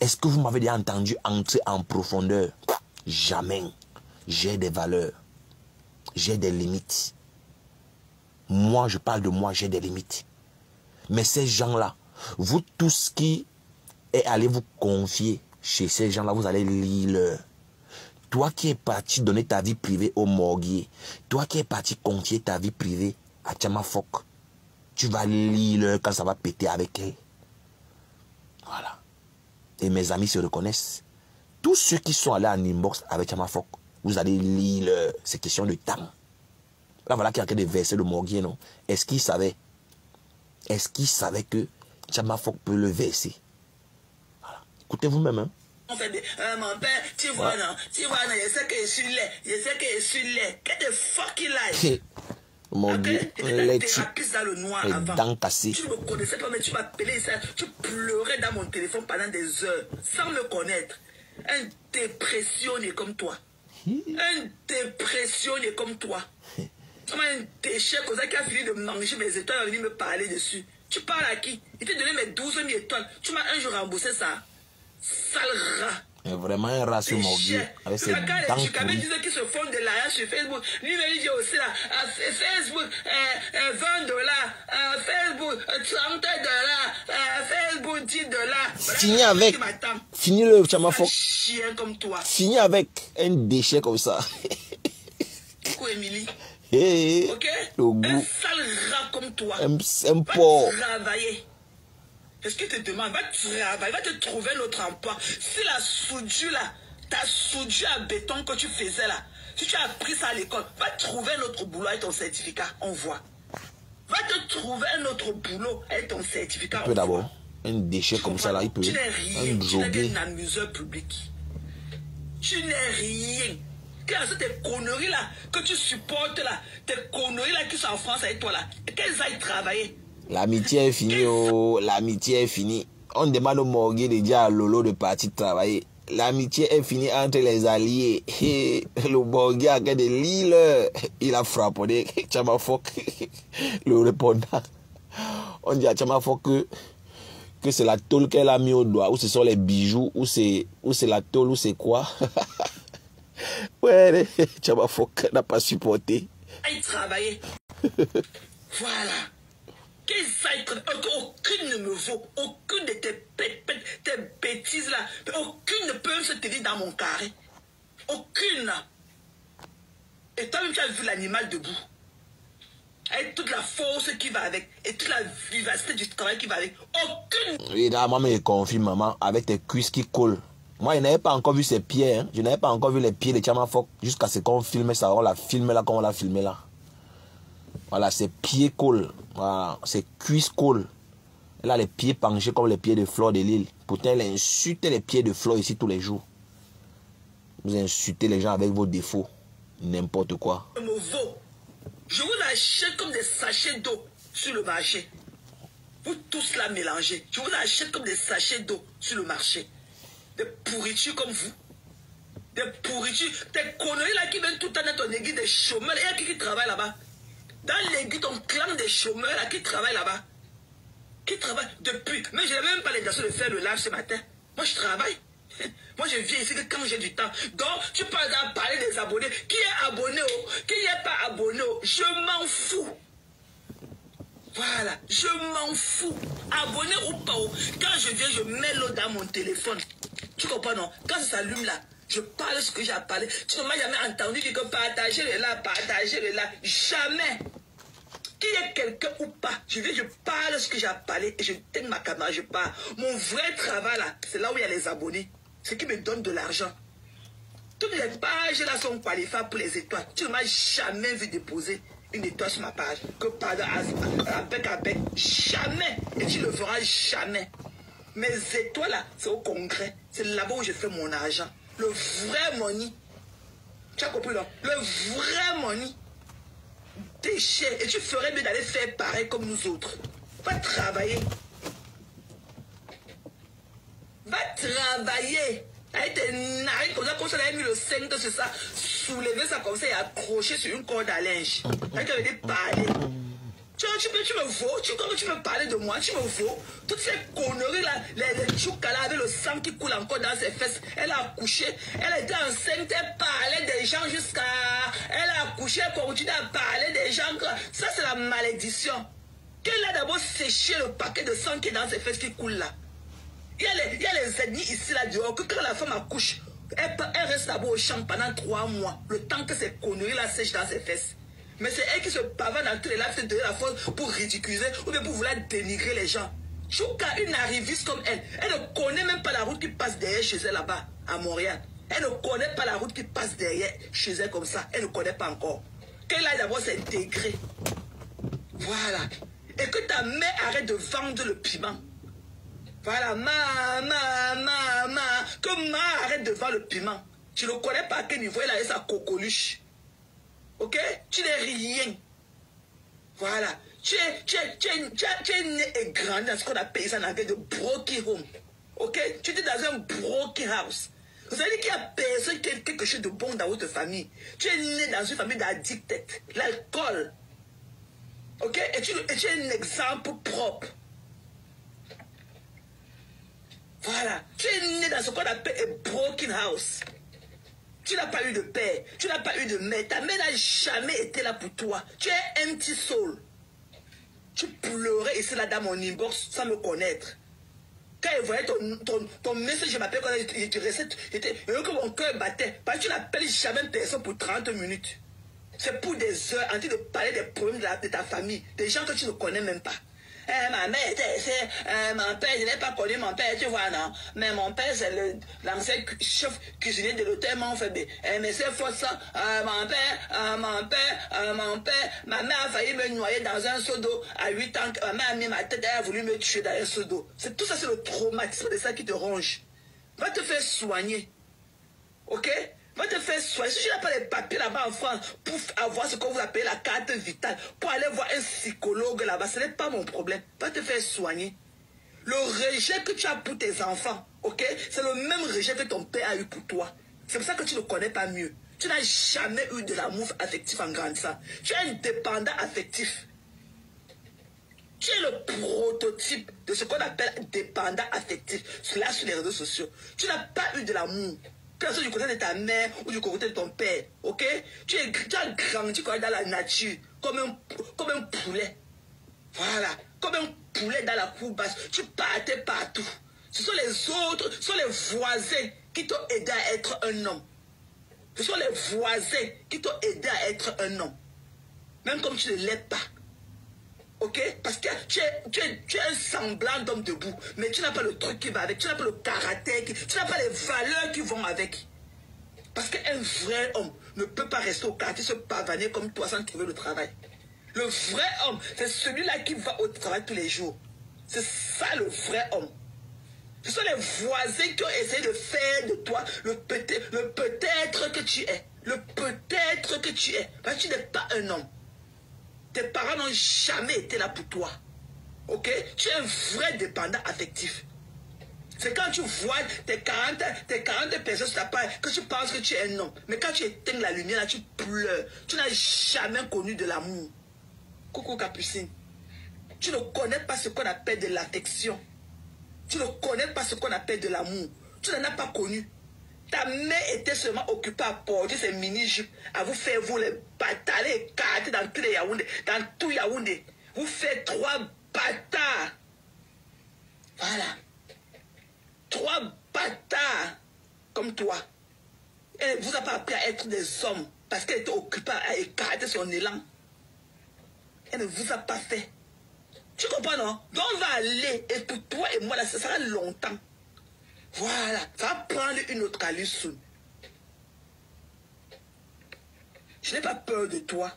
Est-ce que vous m'avez déjà entendu entrer en profondeur? Jamais. J'ai des valeurs. J'ai des limites. Moi, je parle de moi, j'ai des limites. Mais ces gens-là, vous tous qui est allé vous confier chez ces gens-là, vous allez lire leur. Toi qui es parti donner ta vie privée au morguier, toi qui es parti confier ta vie privée à Tchama Fok, tu vas lire quand ça va péter avec elle. Voilà. Et mes amis se reconnaissent. Tous ceux qui sont allés en inbox avec Tchama Fok, vous allez lire ces questions de temps. Là, voilà qui est en train de verser le morguier, non? Est-ce qu'il savait? Est-ce qu'il savait que Tchama Fok peut le verser? Voilà. Écoutez vous-même, hein? Mon père, tu vois, non, je sais que je suis laid, Get the fucking life. Mon Dieu, les thérapeutes dans le noir avant. Dents cassées. Tu ne me connaissais pas, mais tu m'appelais ça. Tu pleurais dans mon téléphone pendant des heures, sans me connaître. Un dépressionné comme toi. Un dépressionné comme toi. Un déchet comme ça qui a fini de manger mes étoiles, il est venu me parler dessus. Tu parles à qui? Il t'a donné mes 12 000 étoiles. Tu m'as un jour remboursé ça. Sale rat. Mais vraiment un rat sur Morgue. Avec ses dents pourries. Disent qu'ils se font de l'argent sur Facebook. Lui, il dit aussi là, Facebook, 20 dollars. Facebook, 30 dollars. Facebook, 10 dollars. Fini avec. Fini le Chamafok. Chien comme toi. Fini avec un déchet comme ça. Coucou Émilie. Hey, ok? Le goût. Un sale rat comme toi. Un porc. Va travailler. Est-ce que tu te demandes, va travailler, va te trouver notre emploi. Si la soudure là, ta soudure à béton que tu faisais là, si tu as appris ça à l'école, va trouver notre boulot avec ton certificat, on voit. Va te trouver un autre boulot avec ton certificat. Il peut d'abord. Un déchet comme ça là, il peut. Tu n'es rien, tu n'es qu'un amuseur public. Tu n'es rien. Quelles sont tes conneries là que tu supportes là, tes conneries là qui sont en France avec toi là, qu'elles aillent travailler. L'amitié est finie, oh, l'amitié est finie. On demande au Morgue de dire à Lolo de partir travailler. L'amitié est finie entre les alliés. Le Morgue a gagné l'île. Il a frappé Chamafok, le répondant. On dit à Chamafok que c'est la tôle qu'elle a mis au doigt, ou ce sont les bijoux, ou c'est la tôle, ou c'est quoi. Ouais, Chamafok n'a pas supporté. Aille travailler. Voilà. Aucune ne me vaut. Aucune de tes bêtises là. Aucune ne peut se tenir dans mon carré. Aucune. Et toi-même, tu as vu l'animal debout. Avec toute la force qui va avec. Et toute la vivacité du travail qui va avec. Aucune. Oui, là, maman me confirme, maman, avec tes cuisses qui collent. Moi, je n'avais pas encore vu ses pieds. Hein. Je n'avais pas encore vu les pieds de Chamafok jusqu'à ce qu'on filme ça. On l'a filmé là, comme on l'a filmé là. Voilà, ses pieds collent. Voilà, ses cuisses collent. Elle a les pieds penchés comme les pieds de Fleur de Lille. Pourtant, elle insulte les pieds de Fleur ici tous les jours. Vous insultez les gens avec vos défauts. N'importe quoi. Je vous achète comme des sachets d'eau sur le marché. Vous tous la mélangez. Je vous achète comme des sachets d'eau sur le marché. Des pourritures comme vous. Des pourritures. Des conneries là qui viennent tout le temps dans ton aiguille des chômeurs. Il y a qui travaille là-bas. Dans l'église, ton clan des chômeurs là, qui travaille là-bas. Qui travaille depuis. Mais je n'ai même pas l'intention de faire le live ce matin. Moi, je travaille. Moi, je viens ici que quand j'ai du temps. Donc, tu parles d'en parler des abonnés. Qui est abonné ou qui n'est pas abonné ou je m'en fous. Voilà, je m'en fous. Abonné ou pas. Quand je viens, je mets l'eau dans mon téléphone. Tu comprends, non? Quand ça s'allume là, je parle ce que j'ai à parler. Tu ne m'as jamais entendu dire que partager le là, partager le là. Jamais. Qu'il y ait quelqu'un ou pas, je viens, je parle ce que j'ai à parler et je tiens ma caméra, je parle. Mon vrai travail là, c'est là où il y a les abonnés. Ce qui me donne de l'argent. Toutes les pages là sont qualifiées pour les étoiles. Tu ne m'as jamais vu déposer une étoile sur ma page. Que pardon, avec. Jamais. Et tu ne le feras jamais. Mes étoiles là, c'est au congrès. C'est là-bas où je fais mon argent. Le vrai money. Tu as compris non? Le vrai money. Déchet. Et tu ferais mieux d'aller faire pareil comme nous autres. Va travailler. Va travailler. Avec tes narines comme ça avait mis le 5 sur ça, soulever ça comme ça et accrocher sur une corde à linge. Avec tu avais parler. Tu me vaux, comment tu me parler de moi, tu me vaux. Toutes ces conneries là, les choukas là avec le sang qui coule encore dans ses fesses. Elle a accouché, elle était enceinte, elle parlait des gens jusqu'à... Elle a accouché, elle continue à parler des gens. Ça c'est la malédiction. Qu'elle a d'abord séché le paquet de sang qui est dans ses fesses qui coule là. Il y a les ennemis ici là dehors que quand la femme accouche, elle reste d'abord au champ pendant 3 mois. Le temps que ces conneries là sèchent dans ses fesses. Mais c'est elle qui se pavane dans tous les lives, se donner la force pour ridiculiser ou bien pour vouloir dénigrer les gens. Chouka, une arriviste comme elle ne connaît même pas la route qui passe derrière chez elle là-bas, à Montréal. Elle ne connaît pas la route qui passe derrière chez elle comme ça. Elle ne connaît pas encore. Qu'elle aille d'abord s'intégrer. Voilà. Et que ta mère arrête de vendre le piment. Voilà, que ma arrête de vendre le piment. Tu ne connais pas à quel niveau elle a sa cocoluche. Ok? Tu n'es rien. Voilà. Tu es né et grandi dans ce qu'on appelle ça en anglais de broken home. Ok? Tu es dans un broken house. Vous savez qu'il n'y a personne qui a quelque chose de bon dans votre famille. Tu es né dans une famille d'addicts. L'alcool. Ok? Et tu es un exemple propre. Voilà. Tu es né dans ce qu'on appelle a broken house. Tu n'as pas eu de père, tu n'as pas eu de mère. Ta mère n'a jamais été là pour toi. Tu es empty soul. Tu pleurais ici là dans mon inbox sans me connaître. Quand il voyait ton message, je m'appelle quand il te restait, que mon cœur battait. Parce que tu n'appelles jamais personne pour 30 minutes. C'est pour des heures en train de parler des problèmes de ta famille, des gens que tu ne connais même pas. Ma mère était ici, mon père, je n'ai pas connu mon père, tu vois, non. Mais mon père, c'est l'ancien chef cuisinier de l'hôtel Montfébé. Mais c'est faux ça. Mon père, ma mère a failli me noyer dans un seau d'eau à 8 ans. Ma mère a mis ma tête, elle a voulu me tuer dans un seau d'eau. Tout ça, c'est le traumatisme de ça qui te ronge. Va te faire soigner. Ok? Va te faire soigner. Si tu n'as pas les papiers là-bas en France pour avoir ce que vous appelez la carte vitale, pour aller voir un psychologue là-bas, ce n'est pas mon problème. Va te faire soigner. Le rejet que tu as pour tes enfants, ok, c'est le même rejet que ton père a eu pour toi. C'est pour ça que tu ne connais pas mieux. Tu n'as jamais eu de l'amour affectif en grandissant. Tu es un dépendant affectif. Tu es le prototype de ce qu'on appelle dépendant affectif. Cela sur les réseaux sociaux. Tu n'as pas eu de l'amour. Personne du côté de ta mère ou du côté de ton père, ok? Tu as grandi dans la nature, comme un poulet. Voilà, comme un poulet dans la cour basse. Tu partais partout. Ce sont les autres, ce sont les voisins qui t'ont aidé à être un homme. Ce sont les voisins qui t'ont aidé à être un homme. Même comme tu ne l'es pas. Ok? Parce que tu es un semblant d'homme debout, mais tu n'as pas le truc qui va avec, tu n'as pas le caractère, tu n'as pas les valeurs qui vont avec. Parce qu'un vrai homme ne peut pas rester au quartier se pavaner comme toi sans trouver le travail. Le vrai homme, c'est celui-là qui va au travail tous les jours. C'est ça le vrai homme. Ce sont les voisins qui ont essayé de faire de toi le peut-être que tu es. Le peut-être que tu es. Parce que tu n'es pas un homme. Tes parents n'ont jamais été là pour toi. Ok? Tu es un vrai dépendant affectif. C'est quand tu vois tes 40 personnes sur ta page que tu penses que tu es un homme. Mais quand tu éteins la lumière, là, tu pleures. Tu n'as jamais connu de l'amour. Coucou Capucine. Tu ne connais pas ce qu'on appelle de l'affection. Tu ne connais pas ce qu'on appelle de l'amour. Tu n'en as pas connu. Ta mère était seulement occupée à porter ses mini-jupes, à vous faire vous les batailler, écarter dans tous les Yaoundé, dans tout Yaoundé. Vous faites 3 bâtards. Voilà. 3 bâtards comme toi. Elle ne vous a pas appris à être des hommes parce qu'elle était occupée à écarter son élan. Elle ne vous a pas fait. Tu comprends, non? Donc on va aller, et pour toi et moi, là, ça sera longtemps. Voilà, ça va prendre une autre allure. Je n'ai pas peur de toi.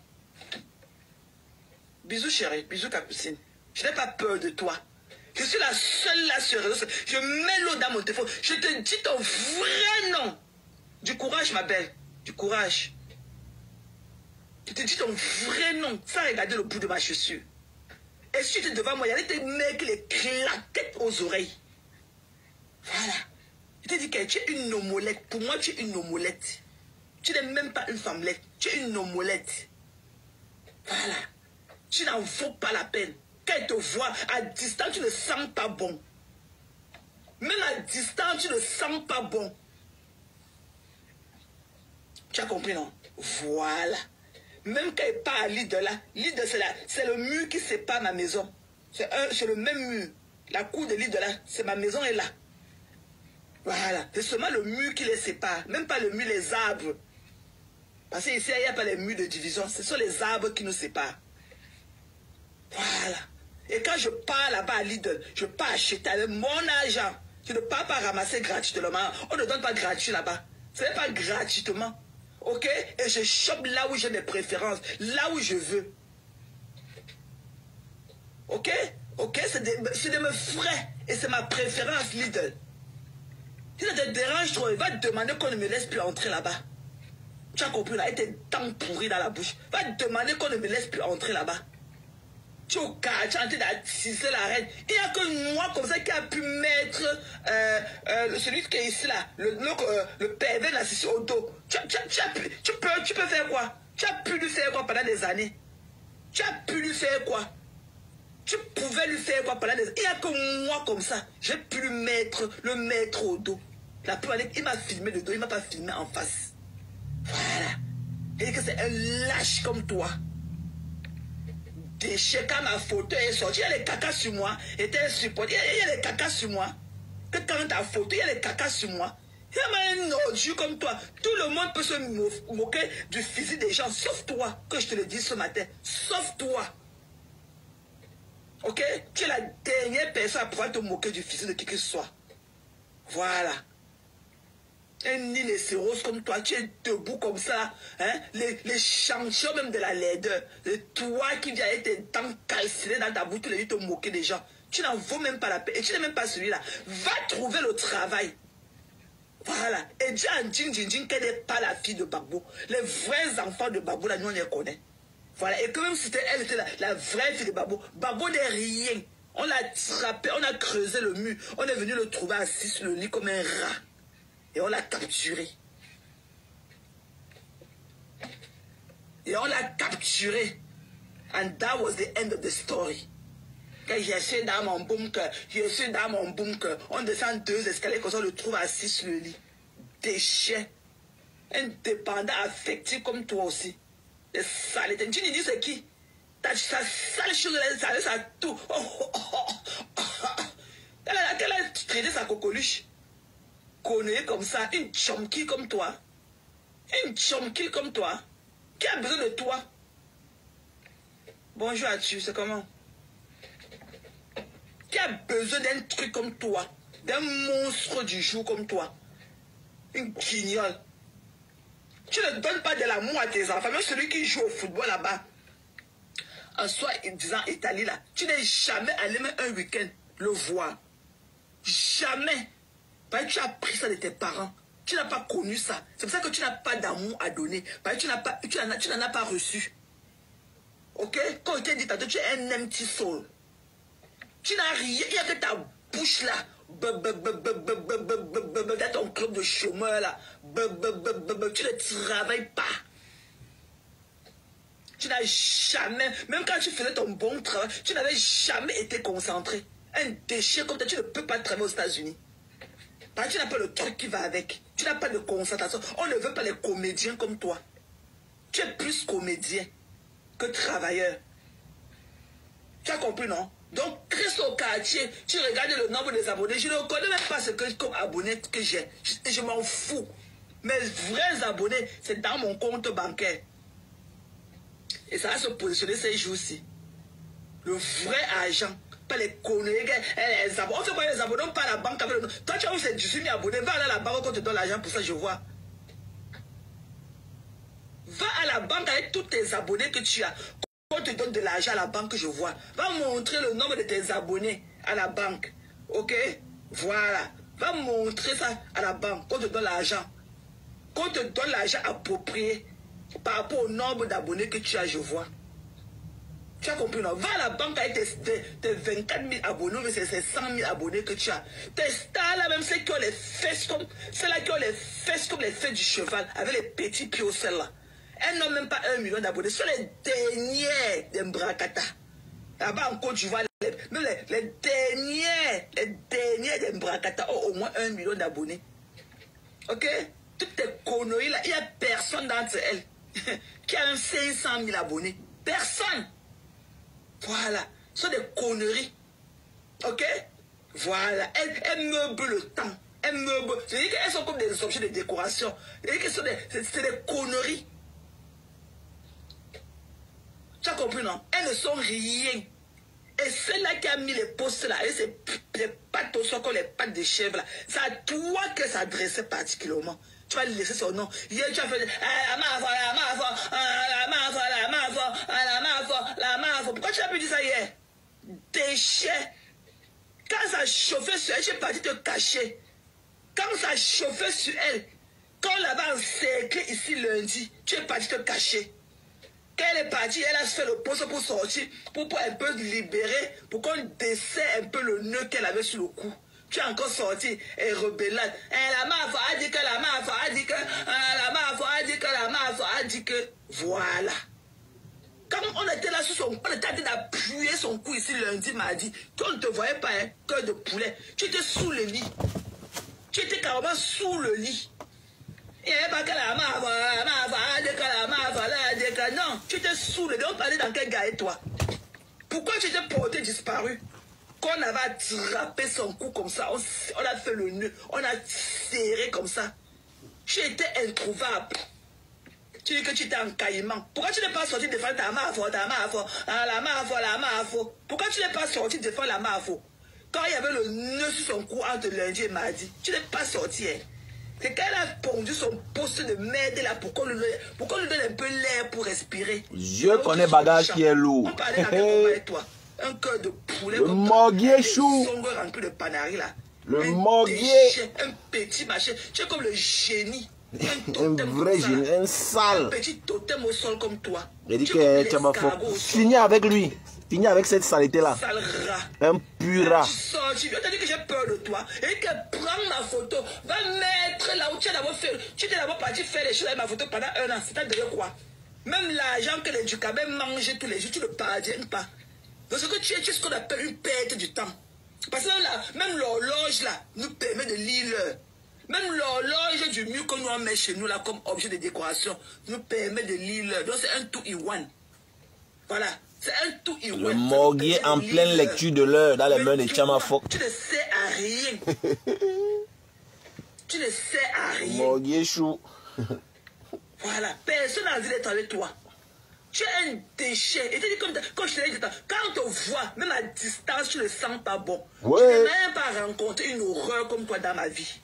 Bisous chérie, bisous Capucine. Je n'ai pas peur de toi. Je suis la seule là sur les réseaux sociaux. Je mets l'eau dans mon téléphone. Je te dis ton vrai nom. Du courage ma belle, du courage. Je te dis ton vrai nom sans regarder le bout de ma chaussure. Et si tu es devant moi, il y a des mecs qui les claquent aux oreilles. Voilà. Je te dis que tu es une omolette. Pour moi, tu es une omolette. Tu n'es même pas une femmelette. Tu es une omolette. Voilà. Tu n'en vaux pas la peine. Quand elle te voit, à distance, tu ne sens pas bon. Même à distance, tu ne sens pas bon. Tu as compris, non? Voilà. Même quand elle part à Lidl, là, Lidl, c'est le mur qui sépare ma maison. C'est le même mur. La cour de Lidl, là, c'est ma maison est là. Voilà. C'est seulement le mur qui les sépare. Même pas le mur, les arbres. Parce qu'ici, il n'y a pas les murs de division. Ce sont les arbres qui nous séparent. Voilà. Et quand je pars là-bas à Lidl, je pars acheter avec mon argent. Je ne pars pas ramasser gratuitement. On ne donne pas gratuit là-bas. Ce n'est pas gratuitement. Ok? Et je chope là où j'ai mes préférences. Là où je veux. Ok? Ok? C'est de mes frais. Et c'est ma préférence Lidl. Si ça te dérange trop, il va te demander qu'on ne me laisse plus entrer là-bas. Tu as compris là? Il tes dents pourries dans la bouche. Va te demander qu'on ne me laisse plus entrer là-bas. Tu es au quartier en train d'attiser la reine. Il n'y a que moi comme ça qui a pu mettre celui qui est ici là, le pervers narcissique au dos. Tu peux faire quoi? Tu as pu lui faire quoi pendant des années? Tu as pu lui faire quoi? Tu pouvais lui faire quoi pendant des... Il n'y a que moi comme ça. J'ai pu le mettre au dos. La première année, il m'a filmé le dos, il ne m'a pas filmé en face. Voilà. Et que c'est un lâche comme toi. Déchet, quand ma photo est sortie, il y a les cacas sur moi. Et t'es un support. Il y a les cacas sur moi. Que quand ta photo, il y a les cacas sur moi. Il y a un ordure comme toi. Tout le monde peut se moquer du physique des gens, sauf toi, que je te le dis ce matin. Sauf toi. Ok? Tu es la dernière personne à pouvoir te moquer du physique de qui que ce soit. Voilà. Un rhinocéros comme toi, tu es debout comme ça, hein? Les champions même de la laideur. Et toi qui viens avec tes dents calcinées dans ta bouche, tu les te moquer des gens. Tu n'en vaux même pas la paix. Et tu n'es même pas celui-là. Va trouver le travail. Voilà. Et dis à Djing qu'elle n'est pas la fille de Babou. Les vrais enfants de Babou, là, nous on les connaît. Voilà. Et que même si elle était la vraie fille de Babou, Babou n'est rien. On l'a attrapé, on a creusé le mur. On est venu le trouver assis sur le lit comme un rat. Et on l'a capturé. Et on l'a capturé. And that was the end of the story. Quand je suis dans mon bunker, on descend 2 escaliers, comme ça on le trouve assis sur le lit. Déchet. Indépendant, affectif comme toi aussi. Les saletés. Tu dis c'est qui? Sa sale chose, ça tout. Elle a traité sa coqueluche. Connais comme ça, une chomki comme toi. Une chomki comme toi. Qui a besoin de toi? Bonjour à tu, c'est comment? Qui a besoin d'un truc comme toi? D'un monstre du jour comme toi? Une guignole. Tu ne donnes pas de l'amour à tes enfants. Même celui qui joue au football là-bas. En soi, disant Italie là. Tu n'es jamais allé même un week-end le voir. Jamais. Parce que tu as pris ça de tes parents. Tu n'as pas connu ça. C'est pour ça que tu n'as pas d'amour à donner. Parce que tu n'en as pas reçu. Ok? Quand je t'ai dit tantôt, tu es un empty soul. Tu n'as rien. Il n'y a que ta bouche là. Dans ton club de chômeur là. Tu ne travailles pas. Tu n'as jamais, même quand tu faisais ton bon travail, tu n'avais jamais été concentré. Un déchet comme ça, tu ne peux pas travailler aux États-Unis. Parce que tu n'as pas le truc qui va avec. Tu n'as pas de concentration. On ne veut pas les comédiens comme toi. Tu es plus comédien que travailleur. Tu as compris, non? Donc, reste au quartier, tu regardes le nombre des abonnés. Je ne connais même pas ce que comme abonné que j'ai. Je m'en fous. Mes vrais abonnés, c'est dans mon compte bancaire. Et ça va se positionner ces jours-ci. Le vrai argent. Pas les conneries, les abonnés. On fait quoi les abonnés? On part à la banque avec le... Toi, tu as 18 000 abonnés. Va à la banque quand on te donne l'argent pour ça, je vois. Va à la banque avec tous tes abonnés que tu as. Quand on te donne de l'argent à la banque, je vois. Va montrer le nombre de tes abonnés à la banque. Ok? Voilà. Va montrer ça à la banque quand on te donne l'argent. Quand on te donne l'argent approprié par rapport au nombre d'abonnés que tu as, je vois. Tu as compris, non? Va à la banque avec tes 24 000 abonnés, mais c'est 100 000 abonnés que tu as. Tes stars là, même ceux qui ont les fesses comme, ceux-là qui ont les fesses comme les fesses du cheval, avec les petits pieds là. Elles n'ont même pas 1 million d'abonnés. Ce sont les derniers des Mbrakata. Là-bas en Côte d'Ivoire, les derniers des Mbrakata ont au moins 1 million d'abonnés. Ok? Toutes tes conneries là, il n'y a personne d'entre elles qui a même 500 000 abonnés. Personne. Voilà. Ce sont des conneries. Ok? Voilà. Elles meublent le temps. Elles meublent. C'est-à-dire qu'elles sont comme des objets de décoration. C'est des conneries. Tu as compris, non? Elles ne sont rien. Et celle-là qui a mis les postes là, les pattes au sol comme les pattes de chèvre là, c'est à toi que ça adressait particulièrement. Tu vas laisser son nom. Hier, tu as fait la mafia. Pourquoi tu as pu dire ça hier? Déchet. Quand ça chauffait sur elle, tu es parti te cacher. Quand ça chauffait sur elle, quand on l'avait encerclé ici lundi, tu es parti te cacher. Quand elle est partie, elle a fait le poste pour sortir, pour un peu libérer, pour qu'on desserre un peu le nœud qu'elle avait sur le cou. Tu es encore sorti et rebellade. La mafia a dit que la mafia a dit que la mafia a dit que la mafia a dit que. Voilà. Quand on était là sur son cou, on était en train d'appuyer son cou ici lundi, mardi. On ne te voyait pas, hein, cœur de poulet. Tu étais sous le lit. Tu étais carrément sous le lit. Non, tu étais sous le lit. On parlait dans quel gars et toi? Pourquoi tu étais porté disparu? Quand on avait attrapé son cou comme ça, on a fait le nœud, on a serré comme ça. Tu étais introuvable. Tu dis que tu étais en caïman. Pourquoi tu n'es pas sorti défendre ta mafo, la mafo? Pourquoi tu n'es pas sorti défendre la mafo? Quand il y avait le nœud sur son cou entre lundi et mardi, tu n'es pas sorti. Hein? C'est quand elle a pondu son poste de merde là, pourquoi on lui donne un peu l'air pour respirer? Je connais bagage qui est lourd. On parlait avec toi. Un cœur de poulet. Le morguier chou. Rempli de panari là. Le morguier. Un petit machin. Tu es comme le génie. Un vrai génie, un sale. Un petit totem au sol comme toi. Il dit que tu vas finir avec lui. Finir avec cette saleté là. Sale rat. Un pur rat. Tu viens de dire que j'ai peur de toi. Et que prends ma photo. Va mettre là où tu as d'abord fait. Tu étais d'abord parti faire les choses avec ma photo pendant 1 an. C'est-à-dire quoi? Même l'argent que les Dukabé mangent tous les jours, tu ne parviens pas. Parce que tu es ce qu'on appelle une perte du temps. Parce que là, même l'horloge là nous permet de lire l'heure. Même l'horloge du mur que nous on met chez nous là comme objet de décoration nous permet de lire l'heure. Donc c'est un two-in-one. Voilà. C'est un two-in-one. Le morguier en pleine lecture de l'heure dans les mains de Chamafok. Tu ne sais à rien. Tu ne sais à rien. Le morguier chou. Voilà. Personne n'a envie d'être avec toi. Tu es un déchet. Et tu dis comme je te l'ai dit, quand on te voit, même à distance, tu ne le sens pas bon. Ouais. Je n'ai même pas rencontré une horreur comme toi dans ma vie.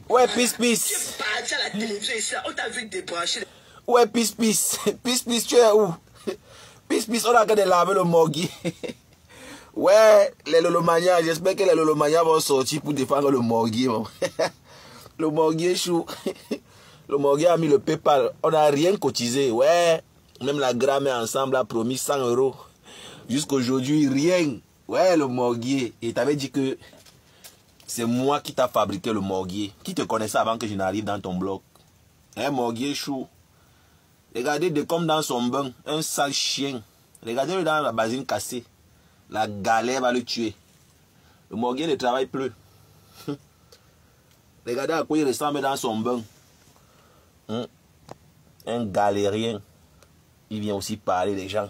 Ouais, Tu es pisse. parti à la télévision ici, on t'a vu débrancher. Ouais, pisse. Pisse, tu es où? Pisse, on a qu'à laver le morguier. Ouais, les Lolomania, j'espère que les Lolomania vont sortir pour défendre le morguier. Le morguier chou. Le morguier a mis le PayPal. On n'a rien cotisé. Ouais. Même la grand-mère ensemble a promis 100 €. Jusqu'aujourd'hui, rien. Ouais, le morguier. Et t'avais dit que c'est moi qui t'a fabriqué le morguier. Qui te connaissait avant que je n'arrive dans ton blog? Un morguier chou. Regardez de comme dans son bain. Un sale chien. Regardez-le dans la basine cassée. La galère va le tuer. Le morguier ne travaille plus. Regardez à quoi il ressemble dans son bain. Un galérien. Il vient aussi parler des gens.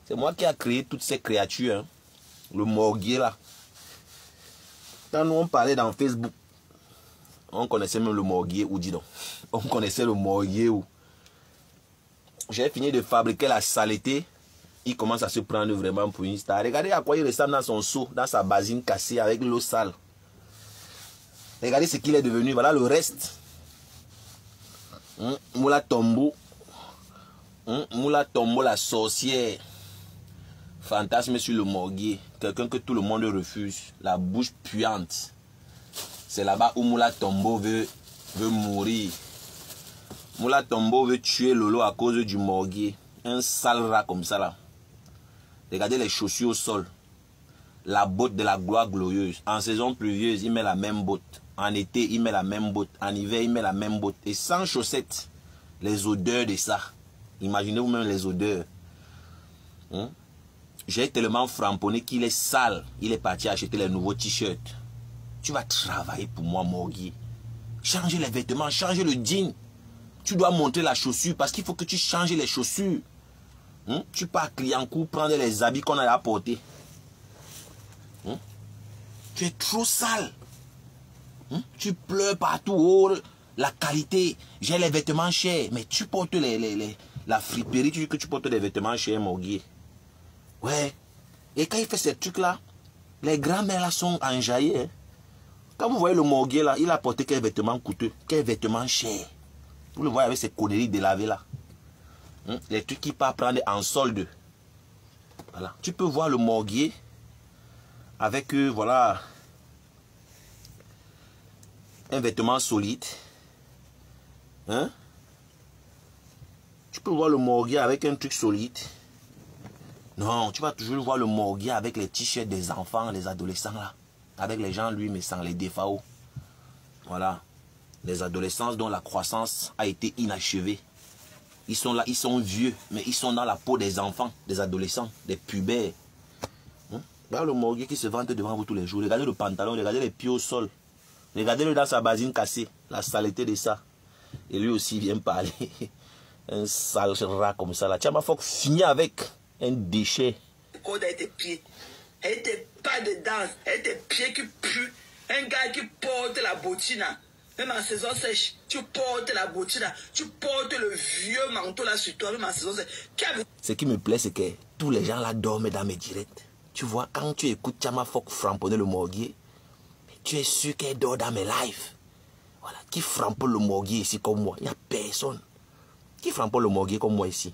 C'est moi qui a créé toutes ces créatures. Hein. Le morguier là. Quand nous on parlait dans Facebook, on connaissait même le morguier ou dis donc. On connaissait le morguier où. J'ai fini de fabriquer la saleté. Il commence à se prendre vraiment pour une star. Regardez à quoi il ressemble dans son seau, dans sa basine cassée avec l'eau sale. Regardez ce qu'il est devenu. Voilà le reste. Moula Tombo. Moula Tombo, la sorcière. Fantasme sur le morguier. Quelqu'un que tout le monde refuse. La bouche puante. C'est là-bas où Moula Tombo veut mourir. Moula Tombo veut tuer Lolo à cause du morguier. Un sale rat comme ça là. Regardez les chaussures au sol. La botte de la gloire glorieuse. En saison pluvieuse, il met la même botte. En été, il met la même botte. En hiver, il met la même botte. Et sans chaussettes, les odeurs de ça. Imaginez vous-même les odeurs. J'ai tellement framponné qu'il est sale. Il est parti acheter les nouveaux t-shirts. Tu vas travailler pour moi, morguier. Changer les vêtements, changer le jean. Tu dois montrer la chaussure parce qu'il faut que tu changes les chaussures. Tu pars à Cliancourt prendre les habits qu'on a apportés. Tu es trop sale. Tu pleures partout. Oh, la qualité. J'ai les vêtements chers. Mais tu portes la friperie. Tu dis que tu portes des vêtements chers, morguier. Ouais. Et quand il fait ces trucs-là, les grands-mères là sont enjaillées. Hein. Quand vous voyez le morguier là, il a porté quels vêtements coûteux, quels vêtements chers. Vous le voyez avec ces conneries délavées là. Les trucs qu'il part prendre en solde. Voilà. Tu peux voir le morguier avec voilà un vêtement solide. Hein? Tu peux voir le morguier avec un truc solide. Non, tu vas toujours voir le morguier avec les t-shirts des enfants, les adolescents là. Avec les gens, lui, mais sans les défauts. Voilà. Les adolescents dont la croissance a été inachevée. Ils sont là, ils sont vieux, mais ils sont dans la peau des enfants, des adolescents, des pubères. Regarde le morguier qui se vante devant vous tous les jours. Regardez le pantalon, regardez les pieds au sol. Regardez-le dans sa basine cassée, la saleté de ça. Et lui aussi vient parler. Un sale rat comme ça là. Tchama Fock finit avec un déchet. Code avec tes pieds. Avec tes pas de danse. Avec tes pieds qui puent. Un gars qui porte la bottine. Même en saison sèche, tu portes la bottine. Tu portes le vieux manteau là sur toi. Même en saison sèche. Ce qui me plaît, c'est que tous les gens là dorment dans mes directs. Tu vois, quand tu écoutes Tchama Fock framponner le morguier, tu es sûr qu'elle dort dans mes lives. Voilà. Qui framponne le morguier ici comme moi? Il n'y a personne. Qui framponne le morguier comme moi ici?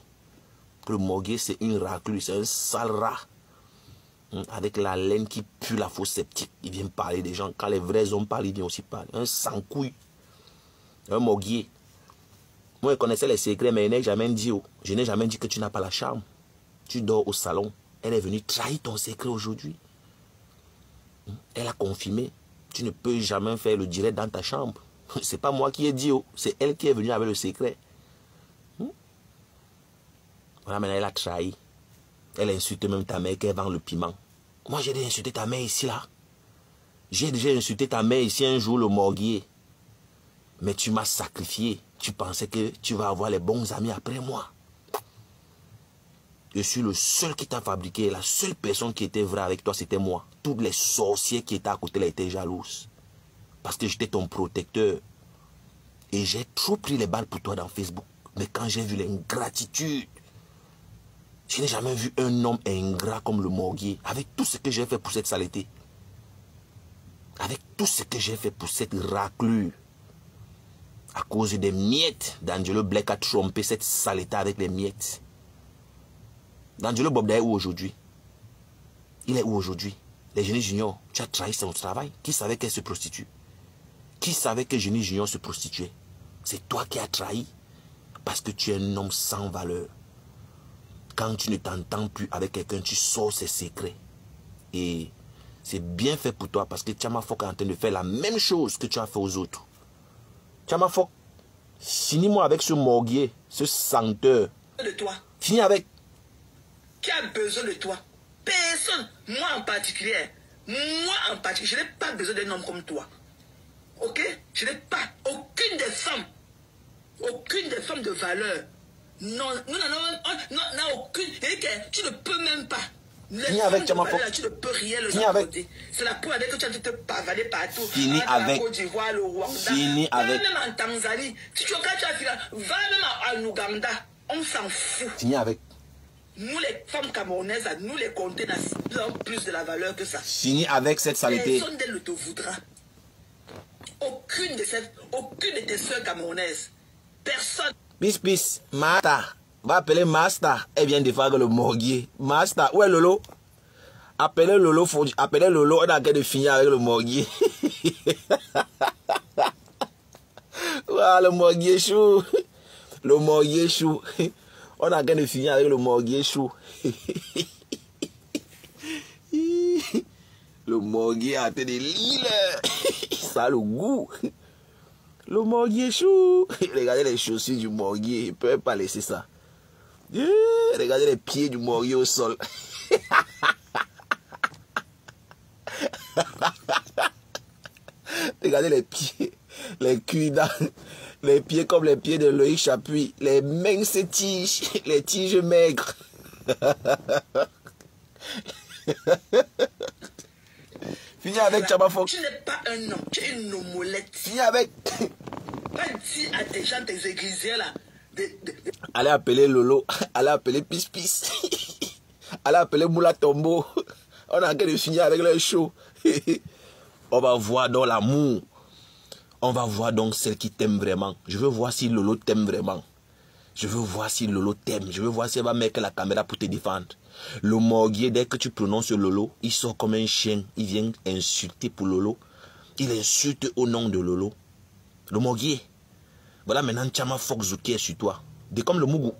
Le morguier, c'est une raclure, c'est un sale rat. Avec la laine qui pue la fosse septique. Il vient parler des gens. Quand les vrais hommes parlent, il vient aussi parler. Un sans-couille. Un morguier. Moi, je connaissais les secrets, mais je n'ai jamais dit. Je n'ai jamais dit que tu n'as pas la chambre. Tu dors au salon. Elle est venue trahir ton secret aujourd'hui. Elle a confirmé. Tu ne peux jamais faire le direct dans ta chambre. C'est pas moi qui ai dit. C'est elle qui est venue avec le secret. Voilà, maintenant elle a trahi. Elle a insulté même ta mère qu'elle vend le piment. Moi, j'ai déjà insulté ta mère ici, là. J'ai déjà insulté ta mère ici un jour, le morguier. Mais tu m'as sacrifié. Tu pensais que tu vas avoir les bons amis après moi. Je suis le seul qui t'a fabriqué. La seule personne qui était vraie avec toi, c'était moi. Toutes les sorcières qui étaient à côté, elles étaient jalouses. Parce que j'étais ton protecteur. Et j'ai trop pris les balles pour toi dans Facebook. Mais quand j'ai vu l'ingratitude, je n'ai jamais vu un homme ingrat comme le morguier. Avec tout ce que j'ai fait pour cette saleté. Avec tout ce que j'ai fait pour cette raclure. À cause des miettes, D'Angelo Black a trompé cette saleté avec les miettes. D'Angelo Bob est où aujourd'hui? Il est où aujourd'hui? Les Génie Junior, tu as trahi son travail. Qui savait qu'elle se prostitue? Qui savait que Génie Junior se prostituait? C'est toi qui as trahi. Parce que tu es un homme sans valeur. Quand tu ne t'entends plus avec quelqu'un, tu sors ses secrets. Et c'est bien fait pour toi parce que Tchama Fock est en train de faire la même chose que tu as fait aux autres. Tchama Fock, finis-moi avec ce morguier, ce senteur. De toi. Finis avec. Qui a besoin de toi? Personne. Moi en particulier. Je n'ai pas besoin d'un homme comme toi. Ok? Je n'ai pas. Aucune des femmes. Aucune des femmes de valeur. Non, nous n'avons aucune. Tu ne peux même pas. Finis avec Tchama Fock. Tu ne peux rien le raconter. C'est la preuve que tu as te pavader partout. Finis avec. Côte d'Ivoire, le Rwanda. Finis avec. Même en Tanzanie. Si tu as fini, va même en Ouganda. On s'en fout. Finis avec. Nous, les femmes camerounaises, nous les compter dans plus de la valeur que ça. Finis avec cette saleté. Personne d'elles ne te voudra. Aucune de tes soeurs camerounaises. Personne. Peace. Masta. Va appeler Masta. Elle vient de faire le morguier. Masta. Où est Lolo? Appelez Lolo. Appelez Lolo. On a qu'à de finir avec le morguier. Ouah, le morguier chou. Le morguier chou. On a qu'à de finir avec le morguier chou. Le morguier a été de l'île. Ça a le goût. Le morguier chou. Regardez les chaussures du morguier. Il ne peut pas laisser ça. Regardez les pieds du morguier au sol. Regardez les pieds. Les culs les pieds comme les pieds de Loïc Chapuis. Les minces tiges. Les tiges maigres. Finis avec Tchama Fock. Tu n'es pas un homme, tu es une omolette. Finis avec. Pas dire à tes gens, tes aiguisiers là. Allez appeler Lolo. Allez appeler Pis. Allez appeler Moula Tombo. On a qu'à de finir avec le show. On va voir dans l'amour. On va voir donc celle qui t'aime vraiment. Je veux voir si Lolo t'aime vraiment. Je veux voir si Lolo t'aime. Je veux voir si elle va mettre la caméra pour te défendre. Le morguier, dès que tu prononces Lolo, il sort comme un chien. Il vient insulter pour Lolo. Il insulte au nom de Lolo. Le morguier. Voilà maintenant Tchama Fock Zouki est sur toi. De comme le Mougou.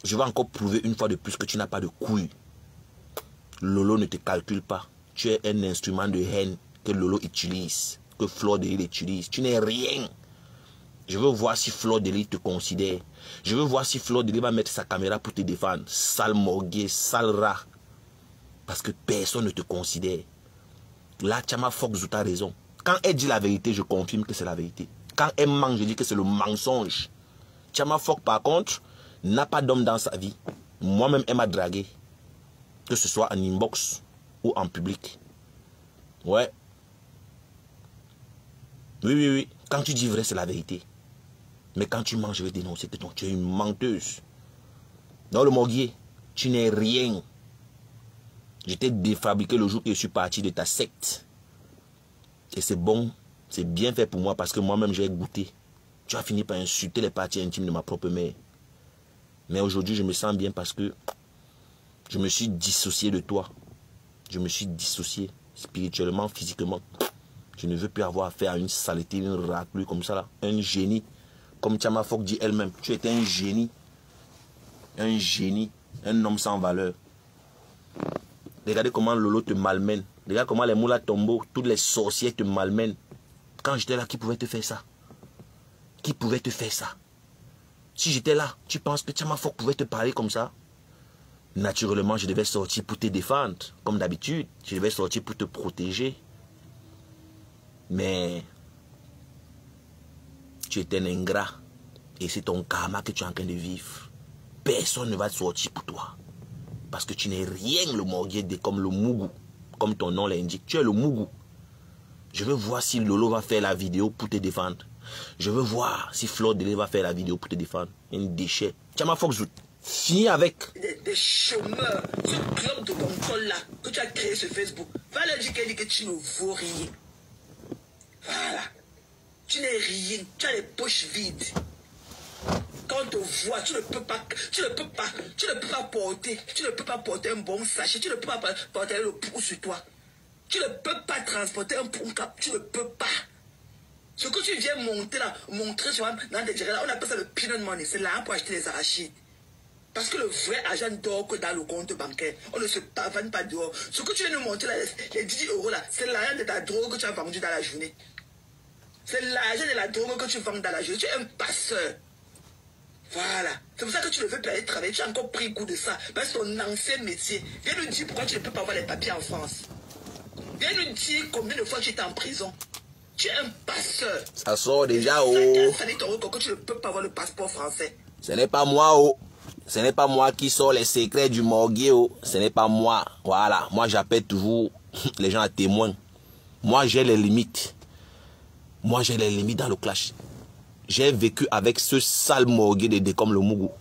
Je vais encore prouver une fois de plus que tu n'as pas de couilles. Lolo ne te calcule pas. Tu es un instrument de haine que Lolo utilise. Que Flor de Lille utilise. Tu n'es rien. Je veux voir si Flor Deli te considère. Je veux voir si Flor Deli va mettre sa caméra pour te défendre. Sale morguer, sale rat. Parce que personne ne te considère. Là, Tchama Fox Zout a raison. Quand elle dit la vérité, je confirme que c'est la vérité. Quand elle ment, je dis que c'est le mensonge. Tchama Fox, par contre, n'a pas d'homme dans sa vie. Moi-même, elle m'a dragué. Que ce soit en inbox ou en public. Ouais. Oui. Quand tu dis vrai, c'est la vérité. Mais quand tu mens, je vais dénoncer que tu es une menteuse. Dans le morguier, tu n'es rien. Je t'ai défabriqué le jour que je suis parti de ta secte. Et c'est bon, c'est bien fait pour moi parce que moi-même j'ai goûté. Tu as fini par insulter les parties intimes de ma propre mère. Mais aujourd'hui, je me sens bien parce que je me suis dissocié de toi. Je me suis dissocié spirituellement, physiquement. Je ne veux plus avoir affaire à une saleté, une raclure comme ça là. Un génie. Comme Tchama Fox dit elle-même, tu étais un génie. Un génie. Un homme sans valeur. Regardez comment Lolo te malmène. Regarde comment les Moula Tombo, tous les sorciers te malmènent. Quand j'étais là, qui pouvait te faire ça? Qui pouvait te faire ça? Si j'étais là, tu penses que Tchama Fox pouvait te parler comme ça? Naturellement, je devais sortir pour te défendre. Comme d'habitude, je devais sortir pour te protéger. Mais tu étais un ingrat. Et c'est ton karma que tu es en train de vivre. Personne ne va sortir pour toi. Parce que tu n'es rien le morguier comme le Mougou. Comme ton nom l'indique. Tu es le Mougou. Je veux voir si Lolo va faire la vidéo pour te défendre. Je veux voir si Flor Deli va faire la vidéo pour te défendre. Un déchet. Tchama Fox Zout. Fini avec. Des chômeurs. Ce club de contrôle là que tu as créé sur Facebook. Va leur dire qu'elle dit que tu ne vaux rien. Voilà. Tu n'es rien. Tu as les poches vides. Quand on te voit, tu ne peux pas porter un bon sachet, tu ne peux pas porter le pouls sur toi. Tu ne peux pas transporter un pouls cap, tu ne peux pas. Ce que tu viens montrer sur dans des directs, on appelle ça le peanut money, c'est là pour acheter les arachides. Parce que le vrai argent dort que dans le compte bancaire. On ne se pavane pas dehors. Ce que tu viens nous montrer là, les 10 € là, c'est l'argent de ta drogue que tu as vendu dans la journée. C'est l'argent de la drogue que tu vends dans la journée. Tu es un passeur. Voilà. C'est pour ça que tu ne veux pas aller travailler. Tu as encore pris goût de ça. Parce que ton ancien métier. Viens nous dire pourquoi tu ne peux pas avoir les papiers en France. Viens nous dire combien de fois tu étais en prison. Tu es un passeur. Ça sort déjà, oh. Que tu ne peux pas avoir le passeport français. Ce n'est pas moi, oh. Ce n'est pas moi qui sors les secrets du morguier, oh. Ce n'est pas moi. Voilà. Moi, j'appelle toujours les gens à témoin. Moi, j'ai les limites. Moi, j'ai les limites dans le clash. J'ai vécu avec ce sale morguier comme le Mougou.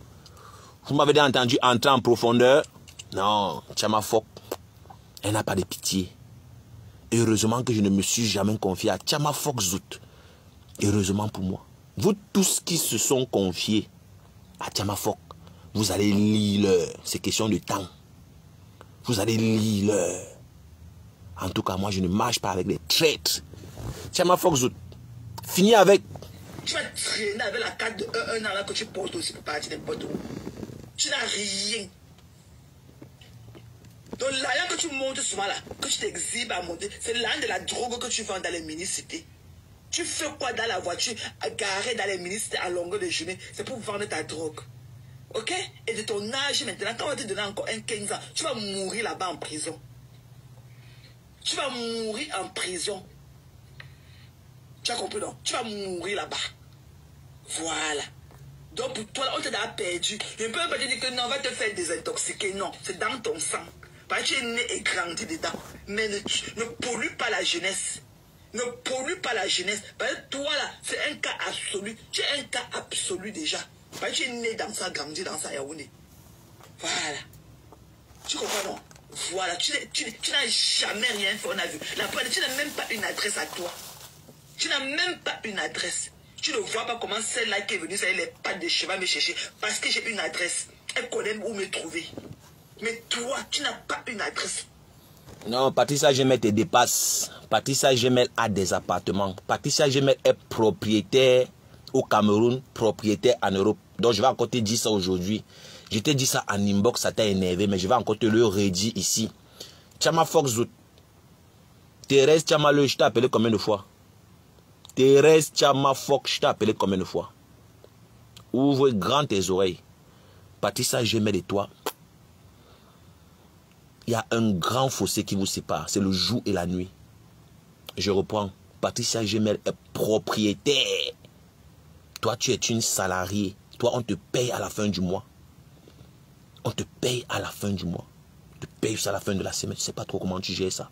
Vous m'avez entendu entrer en profondeur? Non, Tchama Fox, elle n'a pas de pitié. Heureusement que je ne me suis jamais confié à Tchama Fox Zout. Heureusement pour moi. Vous tous qui se sont confiés à Tchama Fox, vous allez lire l'heure. C'est question de temps. Vous allez lire l'heure. En tout cas, moi, je ne marche pas avec les traîtres. Tchama Fox Zout, fini avec. Tu vas traîner avec la carte de 1 an là que tu portes aussi pour partir n'importe où. Tu n'as rien. Donc l'argent que tu montes souvent là, que tu t'exhibes à monter, c'est l'argent de la drogue que tu vends dans les mini-cités. Tu fais quoi dans la voiture, garée dans les mini-cités à longueur de journée? C'est pour vendre ta drogue. Ok? Et de ton âge maintenant, quand on va te donner encore un 15 ans, tu vas mourir là-bas en prison. Tu vas mourir en prison. Tu as compris, non? Tu vas mourir là-bas. Voilà. Donc pour toi, là, on t'a perdu. Je ne peux pas te dire que non, on va te faire désintoxiquer. Non, c'est dans ton sang. Parce que tu es né et grandi dedans. Mais ne pollue pas la jeunesse. Ne pollue pas la jeunesse. Parce que toi, là, c'est un cas absolu. Tu es un cas absolu déjà. Parce que tu es né dans ça, grandi dans ça, Yaoundé. Voilà. Tu comprends, non? Voilà. Tu n'as jamais rien fait, on a vu. La preuve, tu n'as même pas une adresse à toi. Tu n'as même pas une adresse. Tu ne vois pas comment celle-là qui est venue, ça les pattes de cheval me chercher. Parce que j'ai une adresse. Elle connaît où me trouver. Mais toi, tu n'as pas une adresse. Non, Patricia Gemel te dépasse. Patricia Gemel a des appartements. Patricia Gemel est propriétaire au Cameroun, propriétaire en Europe. Donc je vais encore te dire ça aujourd'hui. Je t'ai dit ça en inbox, ça t'a énervé, mais je vais encore te le redire ici. Tchama Fox Zout. Thérèse Tchama, je t'ai appelé combien de fois? Thérèse Tchama-Fok, je t'ai appelé combien de fois? Ouvre grand tes oreilles. Patricia Gemel et toi, il y a un grand fossé qui vous sépare. C'est le jour et la nuit. Je reprends. Patricia Gemel est propriétaire. Toi, tu es une salariée. Toi, on te paye à la fin du mois. On te paye à la fin du mois. On te paye à la fin de la semaine. Je ne sais pas trop comment tu gères ça.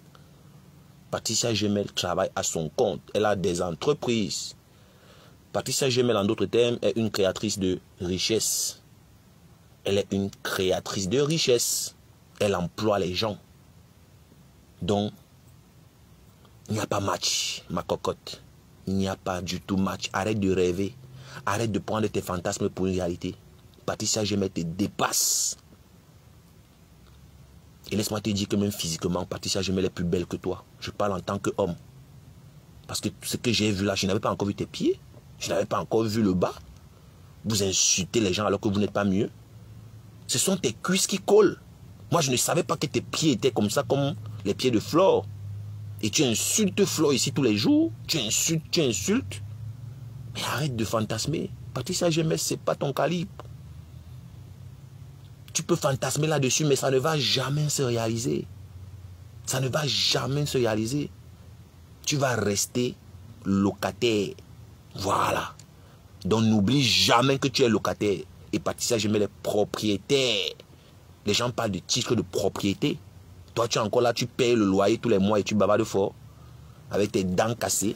Patricia Gemel travaille à son compte. Elle a des entreprises. Patricia Gemel, en d'autres termes, est une créatrice de richesse. Elle est une créatrice de richesse. Elle emploie les gens. Donc, il n'y a pas match, ma cocotte. Il n'y a pas du tout match. Arrête de rêver. Arrête de prendre tes fantasmes pour une réalité. Patricia Gemel te dépasse. Et laisse-moi te dire que même physiquement, Patricia Gemel est plus belle que toi. Je parle en tant qu'homme. Parce que ce que j'ai vu là, je n'avais pas encore vu tes pieds. Je n'avais pas encore vu le bas. Vous insultez les gens alors que vous n'êtes pas mieux. Ce sont tes cuisses qui collent. Moi, je ne savais pas que tes pieds étaient comme ça, comme les pieds de Flore. Et tu insultes Flore ici tous les jours. Tu insultes. Mais arrête de fantasmer. Patricia Gemel, ce n'est pas ton calibre. Tu peux fantasmer là-dessus, mais ça ne va jamais se réaliser. Ça ne va jamais se réaliser. Tu vas rester locataire. Voilà. Donc n'oublie jamais que tu es locataire. Et Patricia Gemel est propriétaire. Les gens parlent de titre de propriété. Toi, tu es encore là, tu payes le loyer tous les mois et tu bavardes fort. Avec tes dents cassées.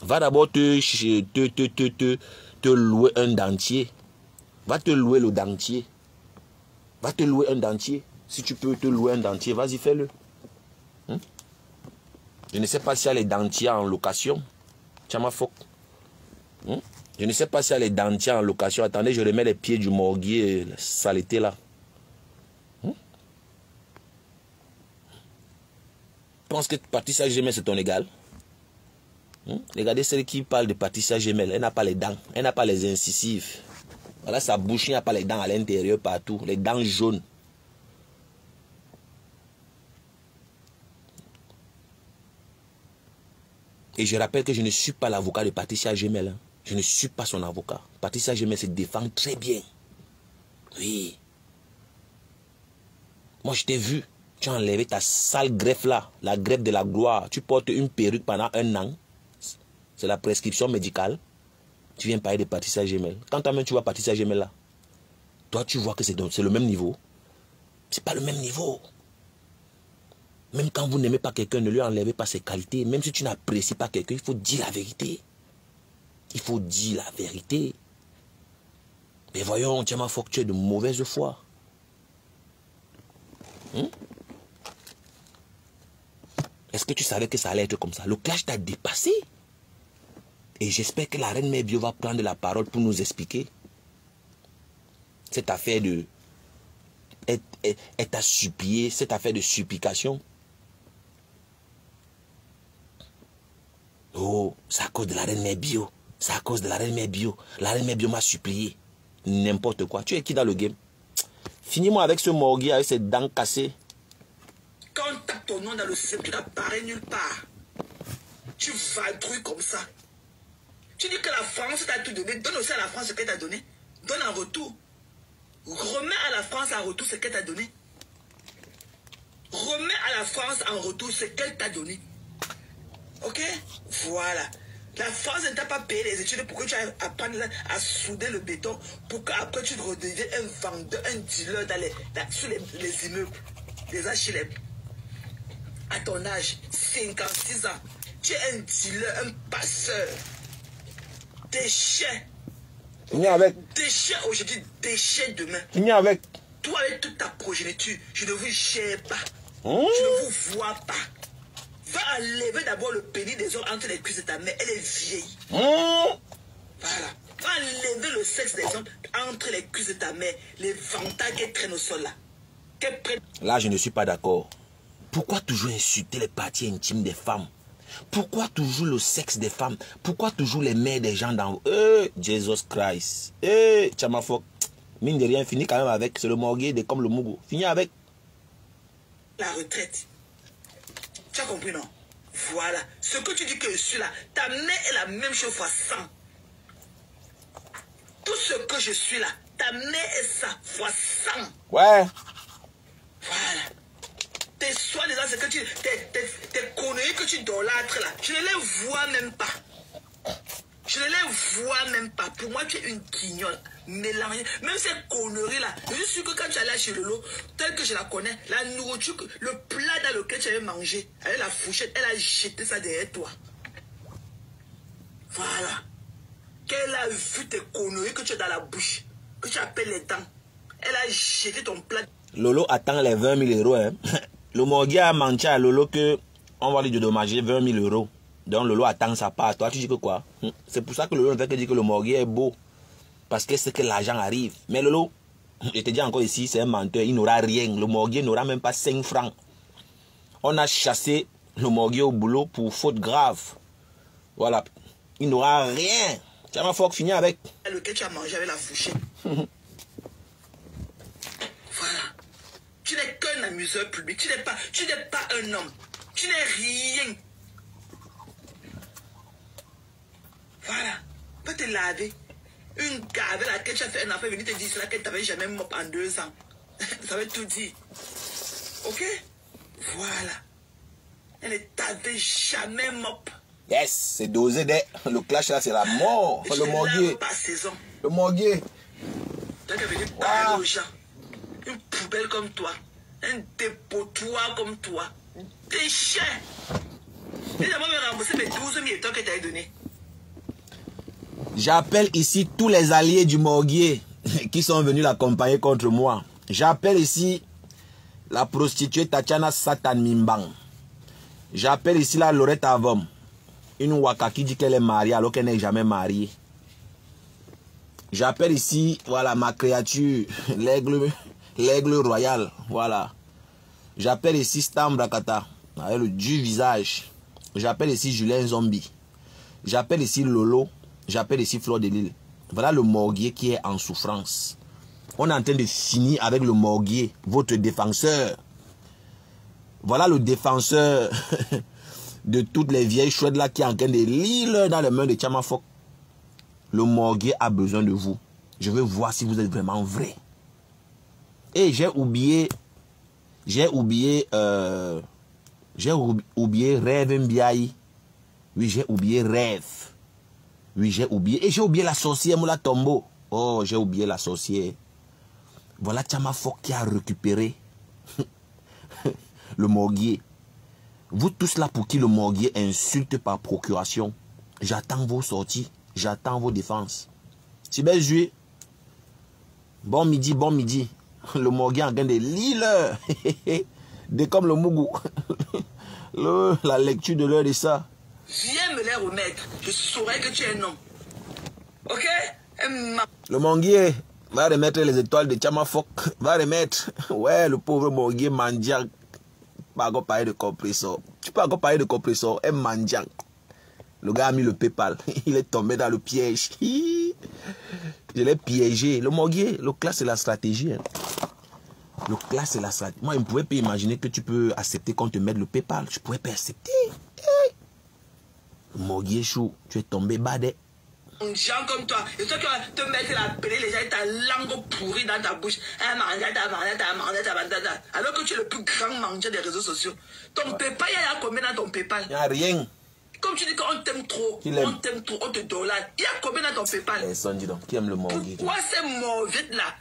Va d'abord te louer un dentier. Va te louer le dentier. Va te louer un dentier. Si tu peux te louer un dentier, vas-y, fais-le. Je ne sais pas s'il y a les dentiers en location. Tchama-Fok. Je ne sais pas s'il y a les dentiers en location. Attendez, je remets les pieds du morguier, la saleté là. Pense que Patricia Gemel c'est ton égal. Regardez celle qui parle de Patricia Gemel. Elle n'a pas les dents. Elle n'a pas les incisives. Voilà sa bouche, il n'y a pas les dents à l'intérieur partout. Les dents jaunes. Et je rappelle que je ne suis pas l'avocat de Patricia Gemel. Je ne suis pas son avocat. Patricia Gemel se défend très bien. Oui. Moi, je t'ai vu. Tu as enlevé ta sale greffe là. La greffe de la gloire. Tu portes une perruque pendant 1 an. C'est la prescription médicale. Tu viens parler de Patricia Gemel. Quand toi-même tu vois Patricia Gemel là, toi tu vois que c'est le même niveau. C'est pas le même niveau. Même quand vous n'aimez pas quelqu'un, ne lui enlevez pas ses qualités. Même si tu n'apprécies pas quelqu'un, il faut dire la vérité. Il faut dire la vérité. Mais voyons, Tchama-Fok, tu es de mauvaise foi. Est-ce que tu savais que ça allait être comme ça? Le clash t'a dépassé. Et j'espère que la reine Mère Bio va prendre la parole pour nous expliquer cette affaire de... Elle t'a supplié, cette affaire de supplication. Oh, c'est à cause de la reine Mère Bio. C'est à cause de la reine Mère Bio. La reine Mère Bio m'a supplié. N'importe quoi. Tu es qui dans le game? Finis-moi avec ce morguier, avec ses dents cassées. Quand tu as ton nom dans le système, tu n'apparais nulle part. Tu vadrouilles comme ça. Tu dis que la France t'a tout donné. Donne aussi à la France ce qu'elle t'a donné. Donne en retour. Remets à la France en retour ce qu'elle t'a donné. Remets à la France en retour ce qu'elle t'a donné. Ok? Voilà. La France ne t'a pas payé les études pour que tu apprennes à souder le béton, pour qu'après tu redeviennes un vendeur, un dealer sur les immeubles, les HLM. À ton âge, 56 ans, tu es un dealer, un passeur. Déchet. Viens avec. Déchet aujourd'hui, déchet demain. Viens avec. Toi avec toute ta progéniture, je ne vous gère pas. Je ne vous vois pas. Va enlever d'abord le pénis des hommes entre les cuisses de ta mère. Elle est vieille. Voilà. Va enlever le sexe des hommes entre les cuisses de ta mère. Les vantages qu'elle traîne au sol là. Là, je ne suis pas d'accord. Pourquoi toujours insulter les parties intimes des femmes? Pourquoi toujours le sexe des femmes? Pourquoi toujours les mères des gens dans... Jesus Christ. Tchama-Fok. Mine de rien, finis quand même avec. C'est le morguier comme le Mougou. Finis avec. La retraite. Tu as compris, non? Voilà. Ce que tu dis que je suis là, ta mère est la même chose fois 100. Tout ce que je suis là, ta mère est ça fois 100. Ouais. Voilà. Tes soi-disant, c'est que tes conneries que tu idolâtres là, je ne les vois même pas. Je ne les vois même pas. Pour moi, tu es une guignole. Mélangée. Même ces conneries-là. Je suis sûr que quand tu allais chez Lolo, tel que je la connais, la nourriture, le plat dans lequel tu avais mangé, avec la fourchette, elle a jeté ça derrière toi. Voilà. Qu'elle a vu tes conneries que tu as dans la bouche, que tu appelles les dents. Elle a jeté ton plat. Lolo attend les 20 000 euros. Hein. Le morguier a menti à Lolo que on va lui dédommager 20 000 euros. Donc Lolo attend sa part. Toi, tu dis que quoi? C'est pour ça que Lolo ne fait que dire que le morguier est beau. Parce que c'est que l'argent arrive. Mais Lolo, je te dis encore ici, c'est un menteur. Il n'aura rien. Le morguier n'aura même pas 5 francs. On a chassé le morguier au boulot pour faute grave. Voilà. Il n'aura rien. Tu vas faut finir avec. Lequel tu as mangé avec la fourchette. Voilà. Tu n'es qu'un amuseur public. Tu n'es pas un homme. Tu n'es rien. Voilà. Peut te laver. Une gare avec laquelle tu as fait un enfant venir te dire cela qu'elle t'avait jamais mop en 2 ans. Ça veut tout dire. Ok? Voilà. Elle ne t'avait jamais mop. Yes, c'est dosé dès. Le clash là, c'est la mort. Et le morguier. Par saison. Le morguier. Tu as venu parler aux gens. Une poubelle comme toi. Un dépotoir comme toi. Déchet. Et d'abord me rembourser mes 12 000 étoiles que tu as donné. J'appelle ici tous les alliés du morguier qui sont venus l'accompagner contre moi. J'appelle ici la prostituée Tatiana Satan Mimbang. J'appelle ici la Loretta Avom. Une waka qui dit qu'elle est mariée alors qu'elle n'est jamais mariée. J'appelle ici, voilà, ma créature, l'aigle royal. Voilà. J'appelle ici Stam Brakata, avec le du visage. J'appelle ici Julien Zombie. J'appelle ici Lolo. J'appelle ici Fleur de Lille. Voilà le morguier qui est en souffrance. On est en train de finir avec le morguier, votre défenseur. Voilà le défenseur de toutes les vieilles chouettes là qui est en train de lire dans les mains de Tchamafok. Le morguier a besoin de vous. Je veux voir si vous êtes vraiment vrai. Et j'ai oublié Rêve Mbiaï. Oui, j'ai oublié Rêve. Oui, j'ai oublié. Et j'ai oublié la sorcière Moula Tombo. Oh, j'ai oublié la sorcière. Voilà Tchamafok qui a récupéré le morguier. Vous tous là pour qui le morguier insulte par procuration. J'attends vos sorties. J'attends vos défenses. Si bien joué. Bon midi, bon midi. Le morguier en train de lire. De comme le Mougou. La lecture de l'heure de ça. Viens me les remettre. Je saurais que tu es un homme. Ok? Le morguier va remettre les étoiles de Tchamafok. Va remettre. Ouais, le pauvre morguier mendiant. Pas encore parler de compresseur. Tu peux encore parler de compresseur. Un mendiant. Le gars a mis le PayPal. Il est tombé dans le piège. Je l'ai piégé. Le morguier, le classe, c'est la stratégie. Hein. Le classe, c'est la stratégie. Moi, je ne pouvais pas imaginer que tu peux accepter qu'on te mette le PayPal. Je ne pouvais pas accepter. Le morguier chou, tu es tombé badé. Un gens comme toi, et toi qui vas te mettre la pelée, les gens, ta langue pourrie dans ta bouche. Alors que tu es le plus grand mangeur des réseaux sociaux. Ton PayPal, il y a combien dans ton PayPal? Il n'y a rien. Comme tu dis qu'on t'aime trop, on t'aime trop, on te dolate. Il y a combien dans ton PayPal? Personne dit donc, qui aime le morguier? Pourquoi ces mauvais là,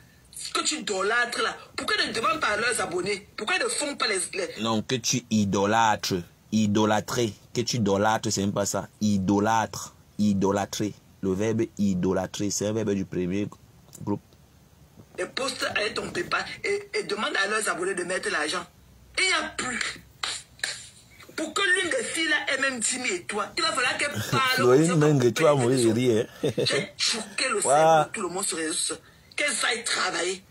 que tu idolâtres là, pourquoi ils ne demandent pas à leurs abonnés? Pourquoi ils ne font pas les... Non, que tu idolâtres. Idolâtrer. Que tu idolâtres, c'est même pas ça. Idolâtre. Idolâtrer. Le verbe idolâtrer, c'est un verbe du premier groupe. Les postes avec ton PayPal et demandent à leurs abonnés de mettre l'argent. Et il n'y a plus. Pour que l'une des filles là ait même 10 000 étoiles, il va falloir qu'elle parle. Tu vas mourir de rire. J'ai choqué le cerveau de tout le monde sur les réseaux. Qu'elles aillent travailler.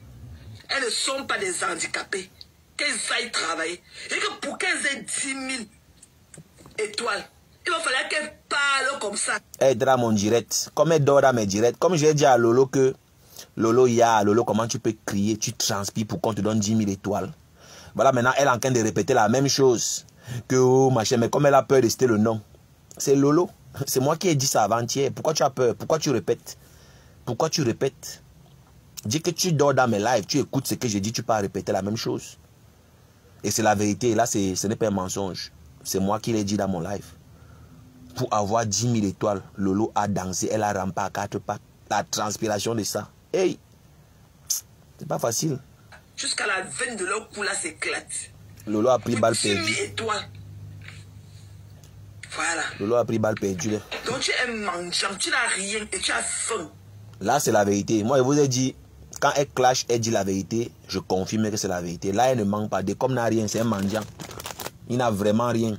Elles ne sont pas des handicapés. Qu'elles aillent travailler. Et que pour qu'elles aient 10 000 étoiles, il va falloir qu'elle parle comme ça. Elle dort mon direct. Comme elle dort dans mes directs. Comme j'ai dit à Lolo que Lolo, Lolo, comment tu peux crier, tu transpires pour qu'on te donne 10 000 étoiles. Voilà, maintenant, elle est en train de répéter la même chose. Que oh, machin, mais comme elle a peur de citer le nom. C'est Lolo. C'est moi qui ai dit ça avant-hier. Pourquoi tu as peur? Pourquoi tu répètes? Pourquoi tu répètes? Dis que tu dors dans mes lives, tu écoutes ce que j'ai dit, tu peux répéter la même chose. Et c'est la vérité. Et là, ce n'est pas un mensonge. C'est moi qui l'ai dit dans mon live. Pour avoir 10 000 étoiles, Lolo a dansé, elle a rampé à 4 pattes. La transpiration de ça. Hey! C'est pas facile. Jusqu'à la veine de leur cou là s'éclate. Lolo a pris balle perdue. 10 000 étoiles. Voilà. Lolo a pris balle perdue. Donc tu es mangeant, tu n'as rien et tu as faim. Là, c'est la vérité. Moi, je vous ai dit, quand elle clash, elle dit la vérité, je confirme que c'est la vérité. Là, elle ne manque pas. Dès comme n'a rien, c'est un mendiant. Il n'a vraiment rien.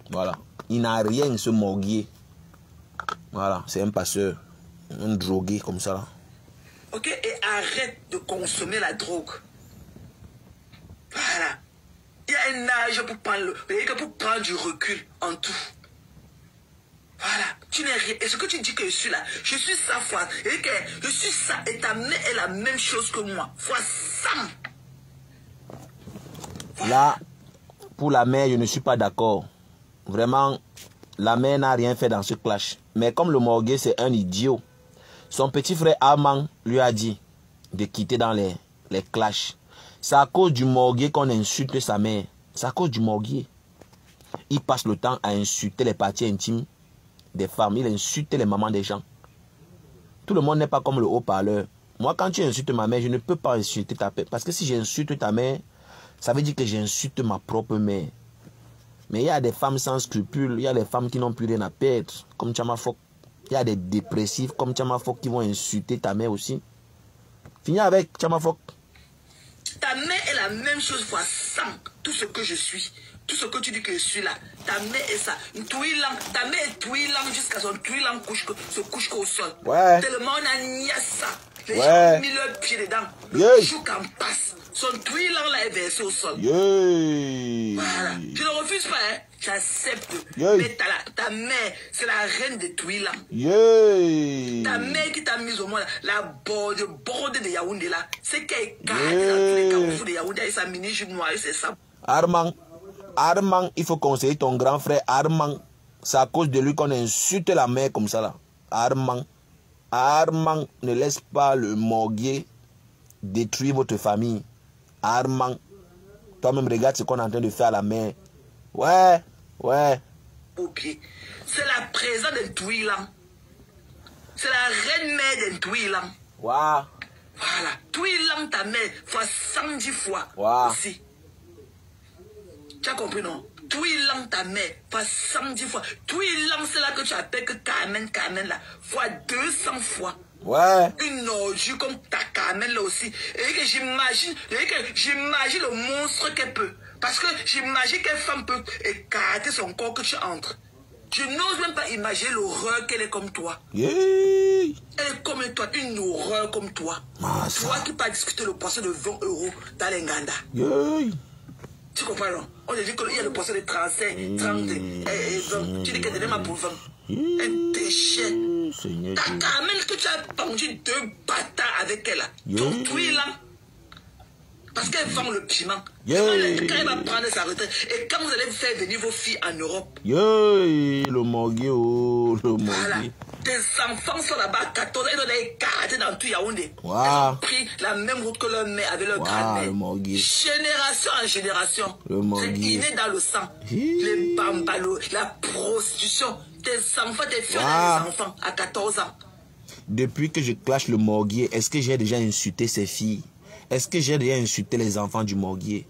Voilà. Il n'a rien, ce morguier. Voilà, c'est un passeur. Un drogué comme ça. Là. Ok, et arrête de consommer la drogue. Voilà. Il y a un âge pour prendre du recul en tout. Voilà, tu n'es rien. Et ce que tu dis que je suis là, je suis ça fois. Et que je suis ça. Et ta mère est la même chose que moi. Fois 100. Voilà. Là, pour la mère, je ne suis pas d'accord. Vraiment, la mère n'a rien fait dans ce clash. Mais comme le morgué, c'est un idiot. Son petit frère Armand lui a dit de quitter dans les clashs. C'est à cause du morgué qu'on insulte sa mère. C'est à cause du morgué. Il passe le temps à insulter les parties intimes des femmes. Il insulte les mamans des gens. Tout le monde n'est pas comme le haut-parleur. Moi, quand tu insultes ma mère, je ne peux pas insulter ta mère. Parce que si j'insulte ta mère, ça veut dire que j'insulte ma propre mère. Mais il y a des femmes sans scrupules. Il y a des femmes qui n'ont plus rien à perdre. Comme Tchamafok. Il y a des dépressifs comme Tchamafok qui vont insulter ta mère aussi. Finis avec Tchamafok. Ta mère est la même chose fois 100. Tout ce que je suis. Tout ce que tu dis que je suis là. Ta mère est ça. Ta mère est touillant jusqu'à son touillant se couche au sol. Ouais. Tellement on a nié ça. Les ouais. gens ont mis leurs pieds dedans. Yeah. Le jour qu'en passe. Son touillant là est versé au sol. Yeah. Voilà. Je ne refuse pas, hein. J'accepte. Yeah. Mais ta mère, c'est la reine des touillants. Yeah. Ta mère qui t'a mise au monde, la borde de Yaoundé là, c'est qu'elle est carrée dans tous les carrefours de Yaoundé avec sa mini-jupe noire, c'est ça. Armand, il faut conseiller ton grand frère Armand. C'est à cause de lui qu'on insulte la mère comme ça là. Armand, ne laisse pas le morguier détruire votre famille. Armand, toi-même regarde ce qu'on est en train de faire à la mère. Ouais. Ok. C'est la présence d'un Touilan. C'est la reine mère d'un Touilan. Wow. Voilà. Touilan ta mère, fois 110 fois. Wow. Aussi. Tu as compris, non? Touilan ta mère, fois 110 fois. Touilan, c'est là que tu appelles que Carmen là, fois 200 fois. Ouais. Une orgie comme ta Carmen là aussi. Et que j'imagine le monstre qu'elle peut. Parce que j'imagine qu'une femme peut écarter son corps que tu entres. Je n'ose même pas imaginer l'horreur qu'elle est comme toi. Yeah. Elle est comme toi, une horreur comme toi. Ah, toi qui pas discuter le poisson de 20 € dans l'Enganda. Yeah. Tu comprends, non? On te dit qu'il y a le poisson de 35, 30 et 20. Tu dis qu'elle donnait pour 20. Un déchet. Ta Carmen que tu as pendu 2 bâtards avec elle là. Ton truie là. Parce qu'elle vend le piment. Quand elle va prendre sa retraite. Et quand vous allez faire venir vos filles en Europe. Le morguier, le morguier. Voilà. Tes enfants sont là-bas à 14 ans. Ils ont des karatés dans tout Yaoundé. Wow. Ils ont pris la même route que leur mère avec leur grand-mère. Le morguier. Génération en génération. C'est inné dans le sang. Les bambalos, la prostitution. Tes enfants, tes filles, des enfants à 14 ans. Depuis que je clash le morguier, est-ce que j'ai déjà insulté ses filles? Est-ce que j'ai déjà insulté les enfants du morguier?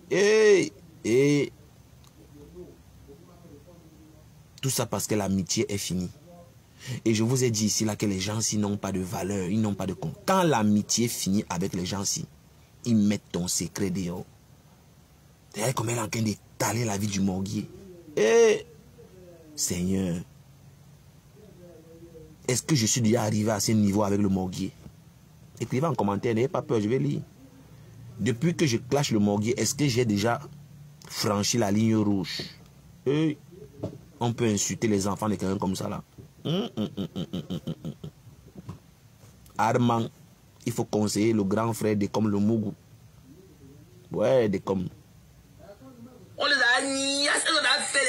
Tout ça parce que l'amitié est finie. Et je vous ai dit ici là que les gens-ci n'ont pas de valeur, ils n'ont pas de compte. Quand l'amitié finit avec les gens-ci, ils mettent ton secret dehors. Regardez comment elle est en train d'étaler la vie du morguier. Seigneur, est-ce que je suis déjà arrivé à ce niveau avec le morguier? Écrivez en commentaire, n'ayez pas peur, je vais lire. Depuis que je clash le morguier, est-ce que j'ai déjà franchi la ligne rouge? On peut insulter les enfants de quelqu'un comme ça là. Armand, il faut conseiller le grand frère de comme le Mougou. Ouais, de comme. On les a niés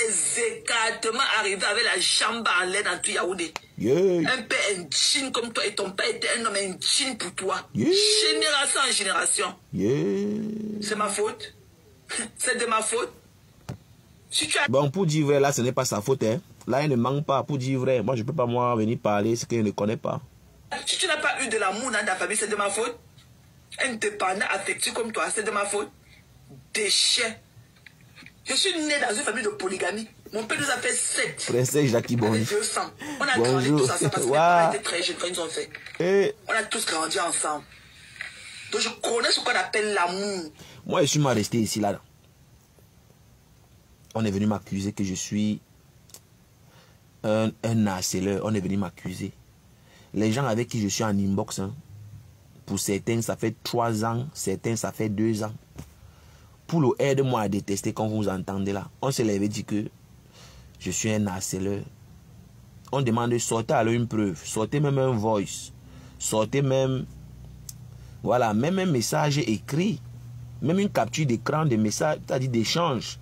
les écartements arrivés avec la jambe en l'air dans tout Yaoundé. Yeah. Un père indigne comme toi et ton père était un homme indigne pour toi. Yeah. Génération en génération. Yeah. C'est ma faute. C'est de ma faute. Si tu as... Bon, pour dire vrai, là, ce n'est pas sa faute. Hein. Là, il ne manque pas. Pour dire vrai, moi, je ne peux pas moi venir parler ce qu'il ne connaît pas. Si tu n'as pas eu de l'amour dans ta famille, c'est de ma faute. Un dépendant affectueux comme toi, c'est de ma faute. Déchet. Je suis né dans une famille de polygamie. Mon père nous a fait 7. Princesse Jackie Bonjour. On a grandi tous ensemble parce que mes parents étaient très jeunes quand ils ont fait. Et... On a tous grandi ensemble. Donc je connais ce qu'on appelle l'amour. Moi, je suis mal resté ici, là. On est venu m'accuser que je suis un harceleur. On est venu m'accuser. Les gens avec qui je suis en inbox, hein, pour certains, ça fait 3 ans. Certains, ça fait 2 ans. Pour le aide-moi à détester quand vous entendez là. On se l'avait dit que je suis un harceleur. On demande de sortir alors une preuve. Sortez même un voice. Sortez même... Voilà, même un message écrit. Même une capture d'écran de message, c'est-à-dire d'échange.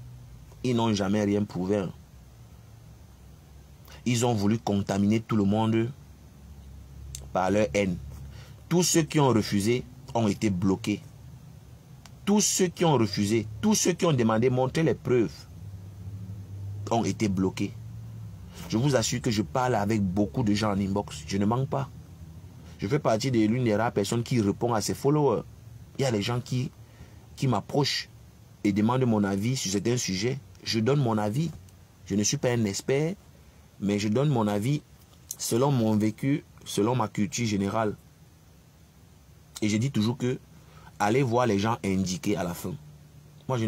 Ils n'ont jamais rien prouvé. Ils ont voulu contaminer tout le monde par leur haine. Tous ceux qui ont refusé ont été bloqués. Tous ceux qui ont refusé, tous ceux qui ont demandé montrer les preuves ont été bloqués. Je vous assure que je parle avec beaucoup de gens en inbox. Je ne manque pas. Je fais partie de l'une des rares personnes qui répond à ses followers. Il y a des gens qui m'approchent et demandent mon avis sur certains sujets. Je donne mon avis. Je ne suis pas un expert, mais je donne mon avis selon mon vécu, selon ma culture générale. Et je dis toujours que allez voir les gens indiqués à la fin. Moi, je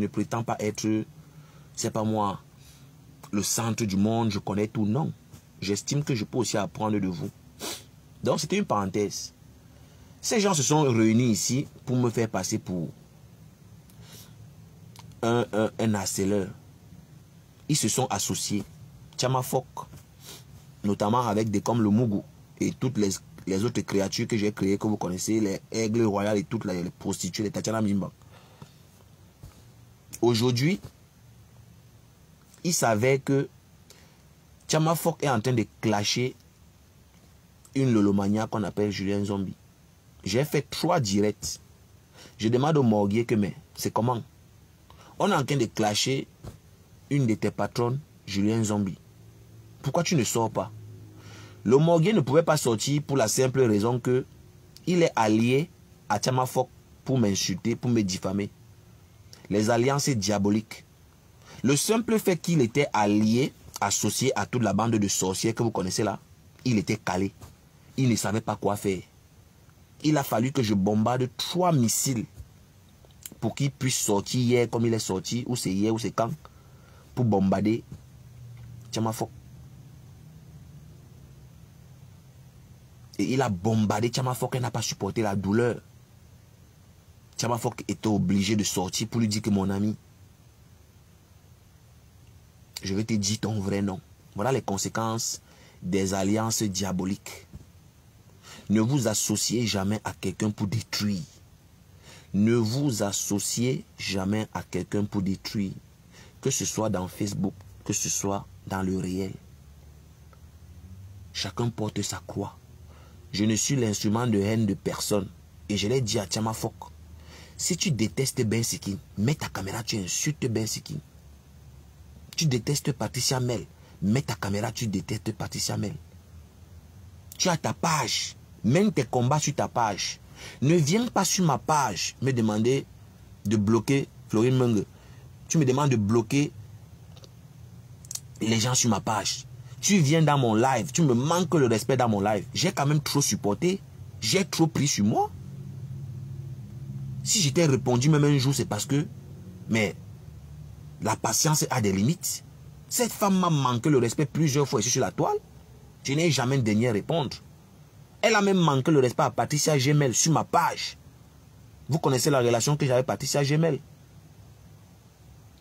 ne prétends pas être, c'est pas moi, le centre du monde, je connais tout. Non. J'estime que je peux aussi apprendre de vous. Donc, c'était une parenthèse. Ces gens se sont réunis ici pour me faire passer pour un harceleur. Ils se sont associés. Tchamafok, notamment avec des comme le Mougou et toutes les autres créatures que j'ai créées, que vous connaissez, les aigles royales et toutes les prostituées, les Tatiana Mimba. Aujourd'hui, il savait que Tchamafok est en train de clasher une lolomania qu'on appelle Julien Zombie. J'ai fait 3 directs. Je demande au morguier que, mais c'est comment? On est en train de clasher une de tes patronnes, Julien Zombie. Pourquoi tu ne sors pas? Le morguier ne pouvait pas sortir pour la simple raison que il est allié à Tchamafok pour m'insulter, pour me diffamer. Les alliances diaboliques. Le simple fait qu'il était allié, associé à toute la bande de sorciers que vous connaissez là, il était calé. Il ne savait pas quoi faire. Il a fallu que je bombarde 3 missiles pour qu'il puisse sortir hier comme il est sorti, ou c'est hier ou c'est quand, pour bombarder Tchamafok. Et il a bombardé Tchamafok, elle n'a pas supporté la douleur. Tchamafok était obligé de sortir pour lui dire que mon ami, je vais te dire ton vrai nom. Voilà les conséquences des alliances diaboliques. Ne vous associez jamais à quelqu'un pour détruire. Ne vous associez jamais à quelqu'un pour détruire. Que ce soit dans Facebook, que ce soit dans le réel. Chacun porte sa croix. Je ne suis l'instrument de haine de personne. Et je l'ai dit à Tchamafok. Si tu détestes Ben Sikin, mets ta caméra, tu insultes Ben Sikin. Tu détestes Patricia Mel, mets ta caméra, tu détestes Patricia Mel. Tu as ta page, mène tes combats sur ta page. Ne viens pas sur ma page me demander de bloquer Florine Menge. Tu me demandes de bloquer les gens sur ma page. Tu viens dans mon live, tu me manques le respect dans mon live. J'ai quand même trop supporté, j'ai trop pris sur moi. Si j'étais répondu même un jour, c'est parce que, mais la patience a des limites. Cette femme m'a manqué le respect plusieurs fois ici sur la toile. Je n'ai jamais daigné répondre. Elle a même manqué le respect à Patricia Gemel sur ma page. Vous connaissez la relation que j'avais avec Patricia Gemel.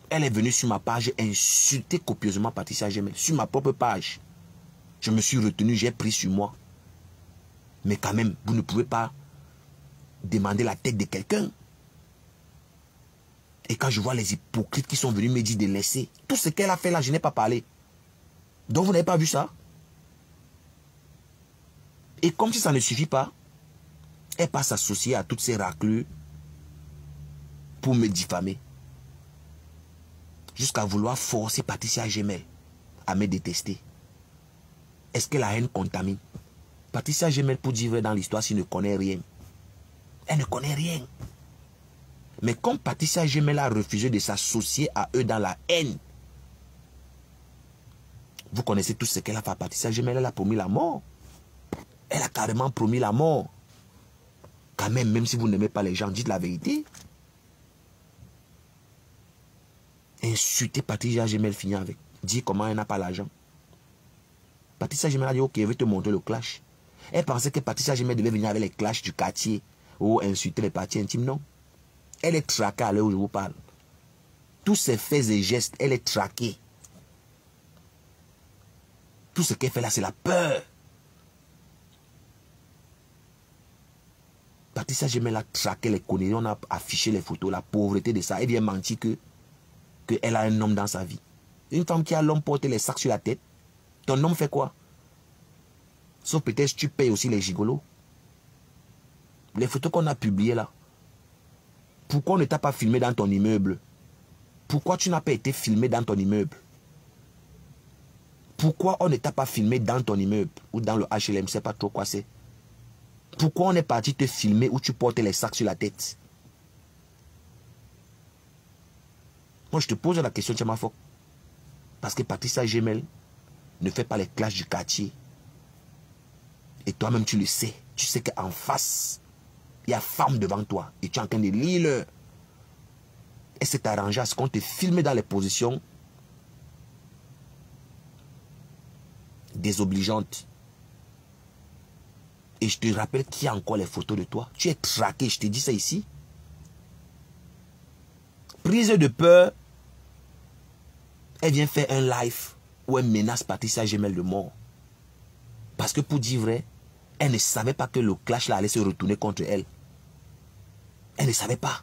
Elle est venue sur ma page insulter copieusement Patricia Gemel. Sur ma propre page. Je me suis retenu, j'ai pris sur moi. Mais quand même, vous ne pouvez pas demander la tête de quelqu'un. Et quand je vois les hypocrites qui sont venus me dire de laisser, tout ce qu'elle a fait là, je n'ai pas parlé. Donc vous n'avez pas vu ça? Et comme si ça ne suffit pas, elle passe s'associer à toutes ces raclures pour me diffamer. Jusqu'à vouloir forcer Patricia Gemel à me détester. Est-ce que la haine contamine? Patricia Gemel, pour dire vrai dans l'histoire, s'il ne connaît rien. Elle ne connaît rien. Mais comme Patricia Gemel a refusé de s'associer à eux dans la haine, vous connaissez tout ce qu'elle a fait à Patricia Gemel, elle a promis la mort. Elle a carrément promis la mort. Quand même si vous n'aimez pas les gens, dites la vérité. Insulter Patricia Gemel, finir avec. Dire comment elle n'a pas l'argent. Patricia Gemel a dit, ok, je vais te montrer le clash. Elle pensait que Patricia Gemel devait venir avec les clashs du quartier ou insulter les parties intimes. Non. Elle est traquée à l'heure où je vous parle. Tous ses faits et gestes, elle est traquée. Tout ce qu'elle fait là, c'est la peur. Patricia Gemel a traqué les conneries, on a affiché les photos, la pauvreté de ça. Elle vient mentir qu'elle a un homme dans sa vie. Une femme qui a l'homme porter les sacs sur la tête, ton homme fait quoi? Sauf peut-être tu payes aussi les gigolos. Les photos qu'on a publiées là. Pourquoi on ne t'a pas filmé dans ton immeuble? Pourquoi tu n'as pas été filmé dans ton immeuble? Pourquoi on ne t'a pas filmé dans ton immeuble? Ou dans le HLM, je ne sais pas trop quoi c'est. Pourquoi on est parti te filmer où tu portes les sacs sur la tête? Moi, je te pose la question, Tchamafok. Parce que Patricia Gemel ne fait pas les clashs du quartier. Et toi-même, tu le sais. Tu sais qu'en face, il y a femme devant toi. Et tu es en train de lire. Et c'est arrangé à ce qu'on te filme dans les positions désobligeantes. Et je te rappelle qu'il y a encore les photos de toi. Tu es traqué, je te dis ça ici. Prise de peur, elle vient faire un live où elle menace Patricia Gemel de mort. Parce que pour dire vrai, elle ne savait pas que le clash là allait se retourner contre elle. Elle ne savait pas.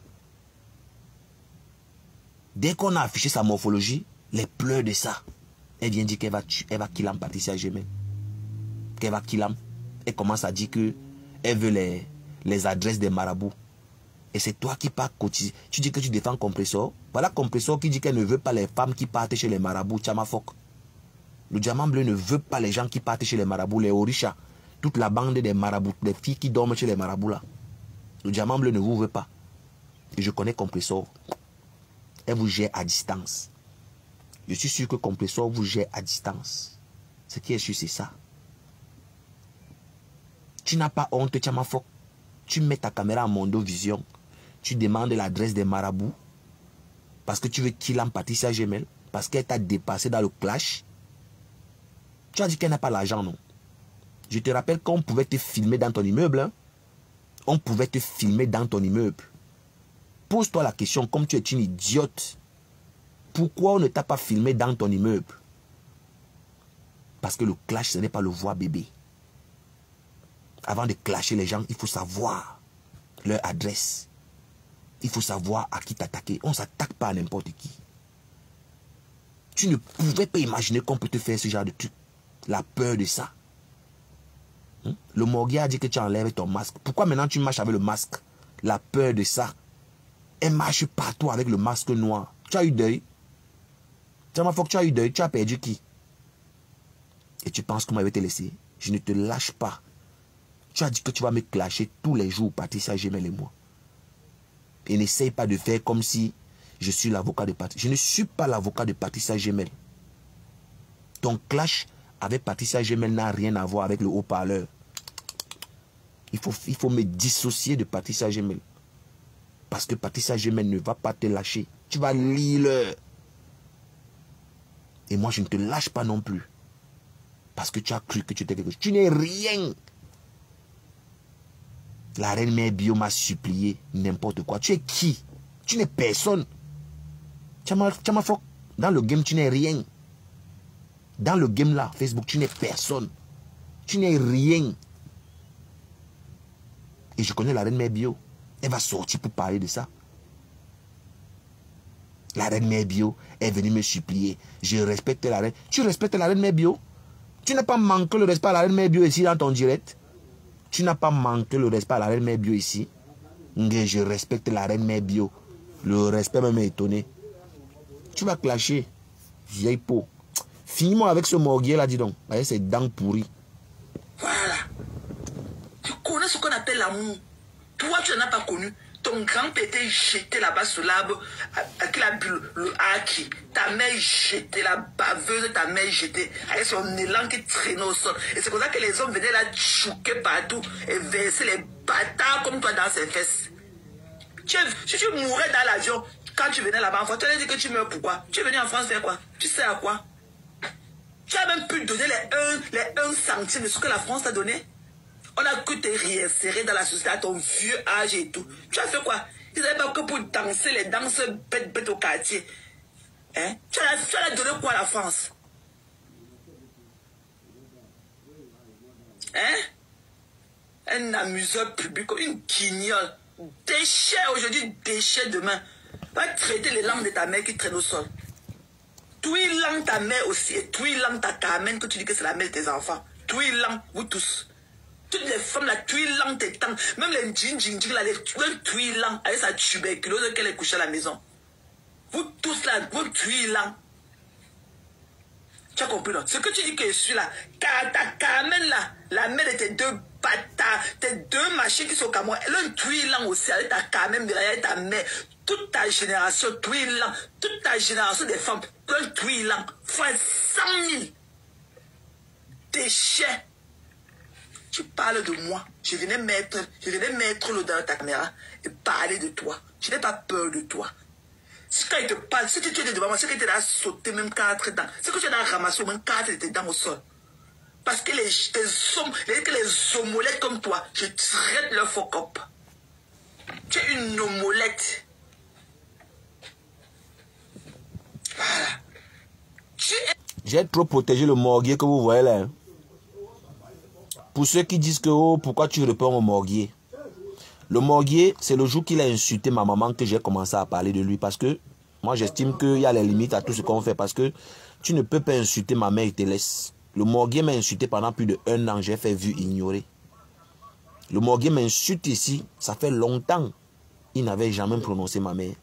Dès qu'on a affiché sa morphologie, les pleurs de ça, elle vient dire qu'elle va killer Patricia Gemel. Qu'elle va killer. Elle commence à dire qu'elle veut les adresses des marabouts. Et c'est toi qui pars cotiser. Tu dis que tu défends Compressor. Voilà Compressor qui dit qu'elle ne veut pas les femmes qui partent chez les marabouts. Tchamafok. Le diamant bleu ne veut pas les gens qui partent chez les marabouts, les Orisha. Toute la bande des marabouts, les filles qui dorment chez les marabouts là. Le diamant bleu ne vous veut pas. Et je connais Compressor. Elle vous gère à distance. Je suis sûr que Compressor vous gère à distance. Ce qui est sûr, c'est ça. Tu n'as pas honte, Tchamafok. Tu mets ta caméra en Mondo Vision. Tu demandes l'adresse des marabouts. Parce que tu veux killer Patricia Gemel. Parce qu'elle t'a dépassé dans le clash. Tu as dit qu'elle n'a pas l'argent, non? Je te rappelle qu'on pouvait te filmer dans ton immeuble. Hein? On pouvait te filmer dans ton immeuble. Pose-toi la question, comme tu es une idiote. Pourquoi on ne t'a pas filmé dans ton immeuble? Parce que le clash, ce n'est pas le voir bébé. Avant de clasher les gens, il faut savoir leur adresse. Il faut savoir à qui t'attaquer. On ne s'attaque pas à n'importe qui. Tu ne pouvais pas imaginer qu'on peut te faire ce genre de truc. La peur de ça. Le Morguet a dit que tu enlèves ton masque. Pourquoi maintenant tu marches avec le masque? La peur de ça. Elle marche partout avec le masque noir. Tu as eu deuil. Tu as eu deuil. Tu as perdu qui? Et tu penses qu'on m'avait te laissé? Je ne te lâche pas. Tu as dit que tu vas me clasher tous les jours, Patricia Gemel et moi. Et n'essaye pas de faire comme si je suis l'avocat de Patricia. Je ne suis pas l'avocat de Patricia Gemel. Ton clash avec Patricia Gemel n'a rien à voir avec le haut-parleur. Il faut me dissocier de Patricia Gemel. Parce que Patricia Gemel ne va pas te lâcher. Tu vas lire. Et moi, je ne te lâche pas non plus. Parce que tu as cru que tu étais quelque chose. Tu n'es rien. La reine mère Bio m'a supplié n'importe quoi. Tu es qui? Tu n'es personne. Tchamafok, dans le game, tu n'es rien. Dans le game là, Facebook, tu n'es personne. Tu n'es rien. Et je connais la reine mère Bio. Elle va sortir pour parler de ça. La reine Mère Bio est venue me supplier. Je respecte la reine. Tu respectes la reine Mère Bio? Tu n'as pas manqué le respect à la reine Mère Bio ici dans ton direct? Tu n'as pas manqué le respect à la reine Mère Bio ici? Je respecte la reine Mère Bio. Le respect même est étonné. Tu vas clasher. Vieille peau. Finis-moi avec ce morguier là, dis donc. Avec ses dents pourries. Voilà. Tu connais ce qu'on appelle l'amour. Toi, tu n'en as pas connu. Ton grand-père était jeté là-bas sous l'arbre avec le haki. Ta mère jetée, la baveuse, ta mère jetée avec son élan qui traînait au sol. Et c'est comme ça que les hommes venaient là chouquer partout et verser les bâtards comme toi dans ses fesses. Si tu mourais dans l'avion, quand tu venais là-bas en France, tu allais dire que tu meurs pourquoi? Tu es venu en France faire quoi? Tu sais à quoi? Tu as même pu donner les 1 centime de ce que la France t'a donné. On a que te réinsérer dans la société à ton vieux âge et tout. Tu as fait quoi? Ils n'avaient pas que pour danser les danses bêtes au quartier. Hein? Tu as donné quoi à la France? Hein? Un amuseur public, une guignole. Déchet aujourd'hui, déchet demain. Va traiter les langues de ta mère qui traînent au sol. Tui langue ta mère aussi. Et tui langue ta Carmen que tu dis que c'est la mère de tes enfants. Tui langue, vous tous. Toutes les femmes, la tuilang tes tangs, même les djing là, les tuilang, avec sa tuberculose qu'elle est couchée à la maison. Vous tous là, vous tuilang. Tu as compris, non? Ce que tu dis que je suis là, ta Carmen là, la mère de tes 2 bâtards, tes 2 machines qui sont comme moi, elle a un tuilang aussi, avec ta Carmen, avec ta mère, toute ta génération, tuilang, toute ta génération des femmes, un tuilang, fois 100 000 déchets. Tu parles de moi. Je venais mettre l'eau dans ta caméra et parler de toi. Je n'ai pas peur de toi. Si quand il te parle, si tu es devant moi, c'est que tu as sauté même 4 dents. C'est que tu as ramassé même 4 de tes dents au sol. Parce que les omolettes comme toi, je traite leur faux cop. Tu es une omolette. Voilà. J'ai trop protégé le morguier que vous voyez là. Hein. Pour ceux qui disent que oh, pourquoi tu réponds au morguier? Le morguier, c'est le jour qu'il a insulté ma maman que j'ai commencé à parler de lui. Parce que moi, j'estime qu'il y a les limites à tout ce qu'on fait. Parce que tu ne peux pas insulter ma mère et te laisse. Le morguier m'a insulté pendant plus de 1 an. J'ai fait vue ignorer. Le morguier m'insulte ici. Ça fait longtemps. Il n'avait jamais prononcé ma mère.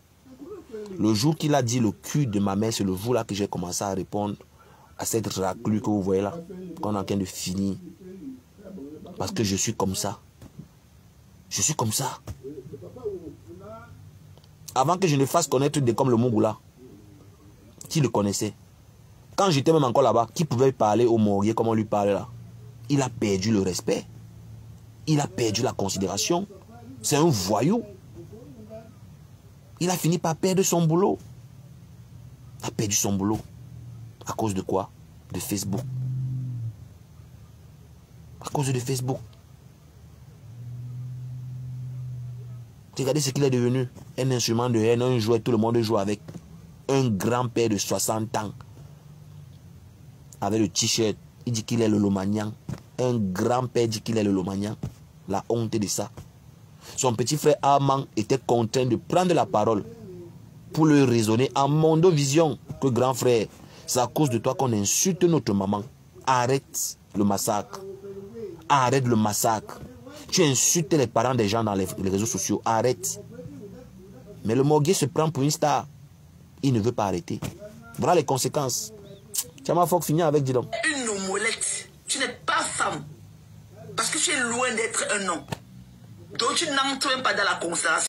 Le jour qu'il a dit le cul de ma mère, c'est le jour là que j'ai commencé à répondre à cette raclure que vous voyez là. Qu'on est en train de finir. Parce que je suis comme ça. Je suis comme ça. Avant que je ne fasse connaître des comme le Mongula, qui le connaissait? Quand j'étais même encore là-bas, qui pouvait parler au morguier comme on lui parlait là? Il a perdu le respect. Il a perdu la considération. C'est un voyou. Il a fini par perdre son boulot. Il a perdu son boulot. À cause de quoi? De Facebook. À cause de Facebook. Regardez ce qu'il est devenu. Un instrument de haine, un jouet, tout le monde joue avec. Un grand-père de 60 ans. Avec le t-shirt. Il dit qu'il est le Lomagnan. Un grand-père dit qu'il est le Lomagnan. La honte de ça. Son petit frère Armand était contraint de prendre la parole pour lui raisonner en mondovision que grand frère, c'est à cause de toi qu'on insulte notre maman. Arrête le massacre. Arrête le massacre. Tu insultes les parents des gens dans les réseaux sociaux. Arrête. Mais le morguier se prend pour une star. Il ne veut pas arrêter. Voilà les conséquences. Tiens, faut finir avec, dis donc. Une omolette. Tu n'es pas femme. Parce que tu es loin d'être un homme. Donc tu n'entres même pas dans la constellation.